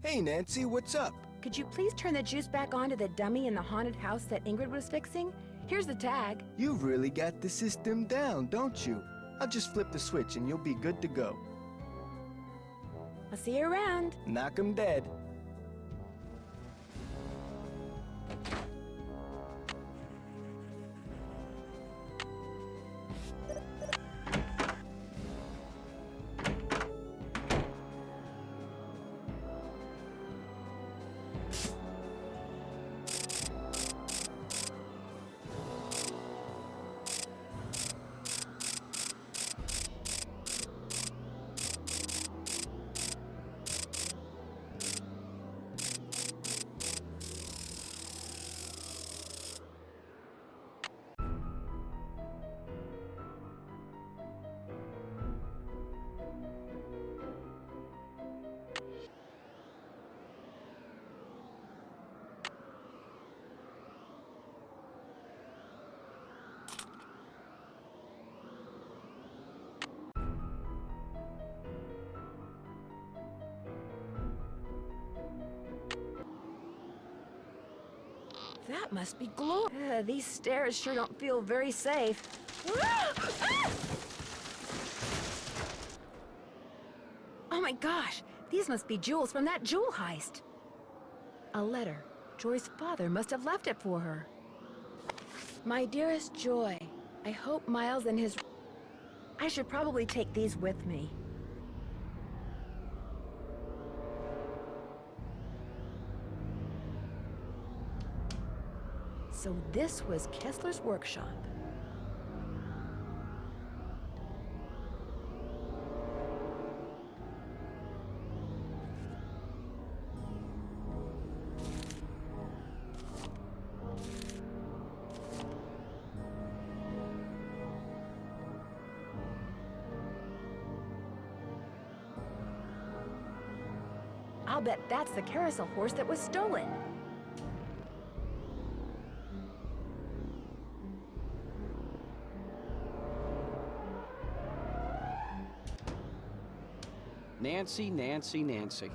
Hey, Nancy, what's up? Could you please turn the juice back on to the dummy in the haunted house that Ingrid was fixing? Here's the tag. You've really got the system down, don't you? I'll just flip the switch and you'll be good to go. I'll see you around. Knock 'em dead. That must be glory. These stairs sure don't feel very safe. Oh my gosh, these must be jewels from that jewel heist. A letter. Joy's father must have left it for her. My dearest Joy, I hope Miles and his... I should probably take these with me. So this was Kessler's workshop. I'll bet that's the carousel horse that was stolen. Nancy, Nancy, Nancy.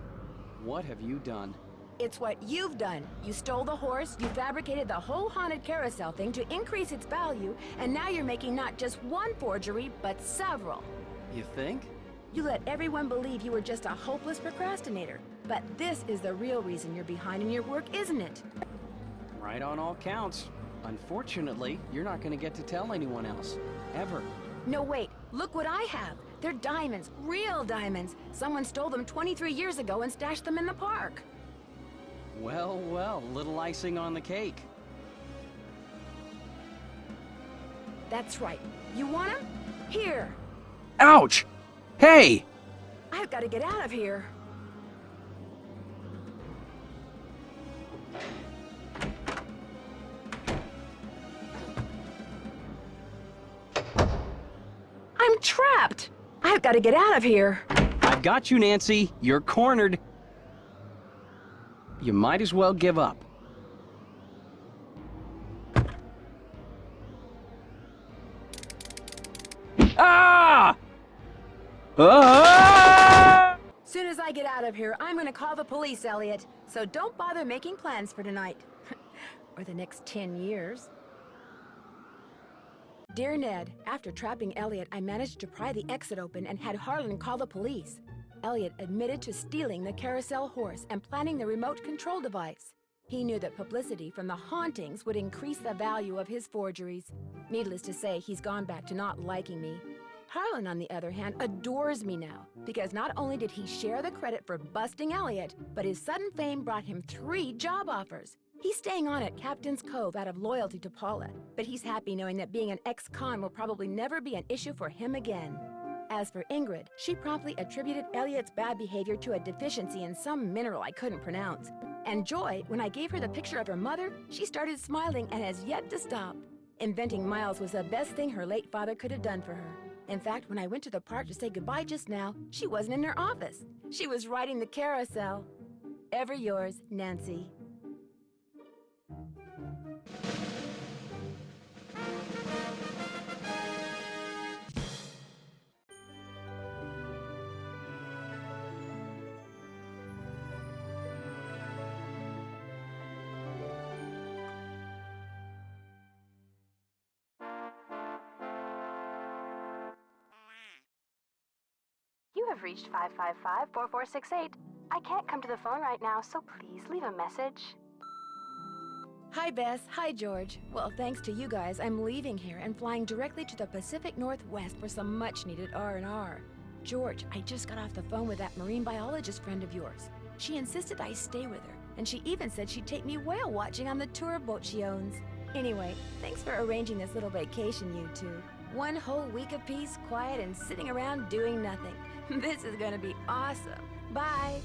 What have you done? It's what you've done. You stole the horse, you fabricated the whole haunted carousel thing to increase its value, and now you're making not just one forgery, but several. You think? You let everyone believe you were just a hopeless procrastinator. But this is the real reason you're behind in your work, isn't it? Right on all counts. Unfortunately, you're not going to get to tell anyone else. Ever. No, wait. Look what I have. They're diamonds. Real diamonds. Someone stole them 23 years ago and stashed them in the park. Well, well, little icing on the cake. That's right. You want them? Here. Ouch! Hey! I've got to get out of here. I'm trapped! I've got to get out of here. I've got you, Nancy. You're cornered. You might as well give up. Ah! Ah! Soon as I get out of here, I'm gonna call the police, Elliot. So don't bother making plans for tonight. Or the next 10 years. Dear Ned, after trapping Elliot, I managed to pry the exit open and had Harlan call the police. Elliot admitted to stealing the carousel horse and planning the remote control device. He knew that publicity from the hauntings would increase the value of his forgeries. Needless to say, he's gone back to not liking me. Harlan, on the other hand, adores me now, because not only did he share the credit for busting Elliot, but his sudden fame brought him 3 job offers. He's staying on at Captain's Cove out of loyalty to Paula, but he's happy knowing that being an ex-con will probably never be an issue for him again. As for Ingrid, she promptly attributed Elliot's bad behavior to a deficiency in some mineral I couldn't pronounce. And Joy, when I gave her the picture of her mother, she started smiling and has yet to stop. Inventing Miles was the best thing her late father could have done for her. In fact, when I went to the park to say goodbye just now, she wasn't in her office. She was riding the carousel. Ever yours, Nancy. You have reached 555-4468. I can't come to the phone right now, so please leave a message. Hi, Bess. Hi, George. Well, thanks to you guys, I'm leaving here and flying directly to the Pacific Northwest for some much-needed R&R. George, I just got off the phone with that marine biologist friend of yours. She insisted I stay with her, and she even said she'd take me whale watching on the tour boat she owns. Anyway, thanks for arranging this little vacation, you two. 1 whole week of peace, quiet, and sitting around doing nothing. This is gonna be awesome. Bye!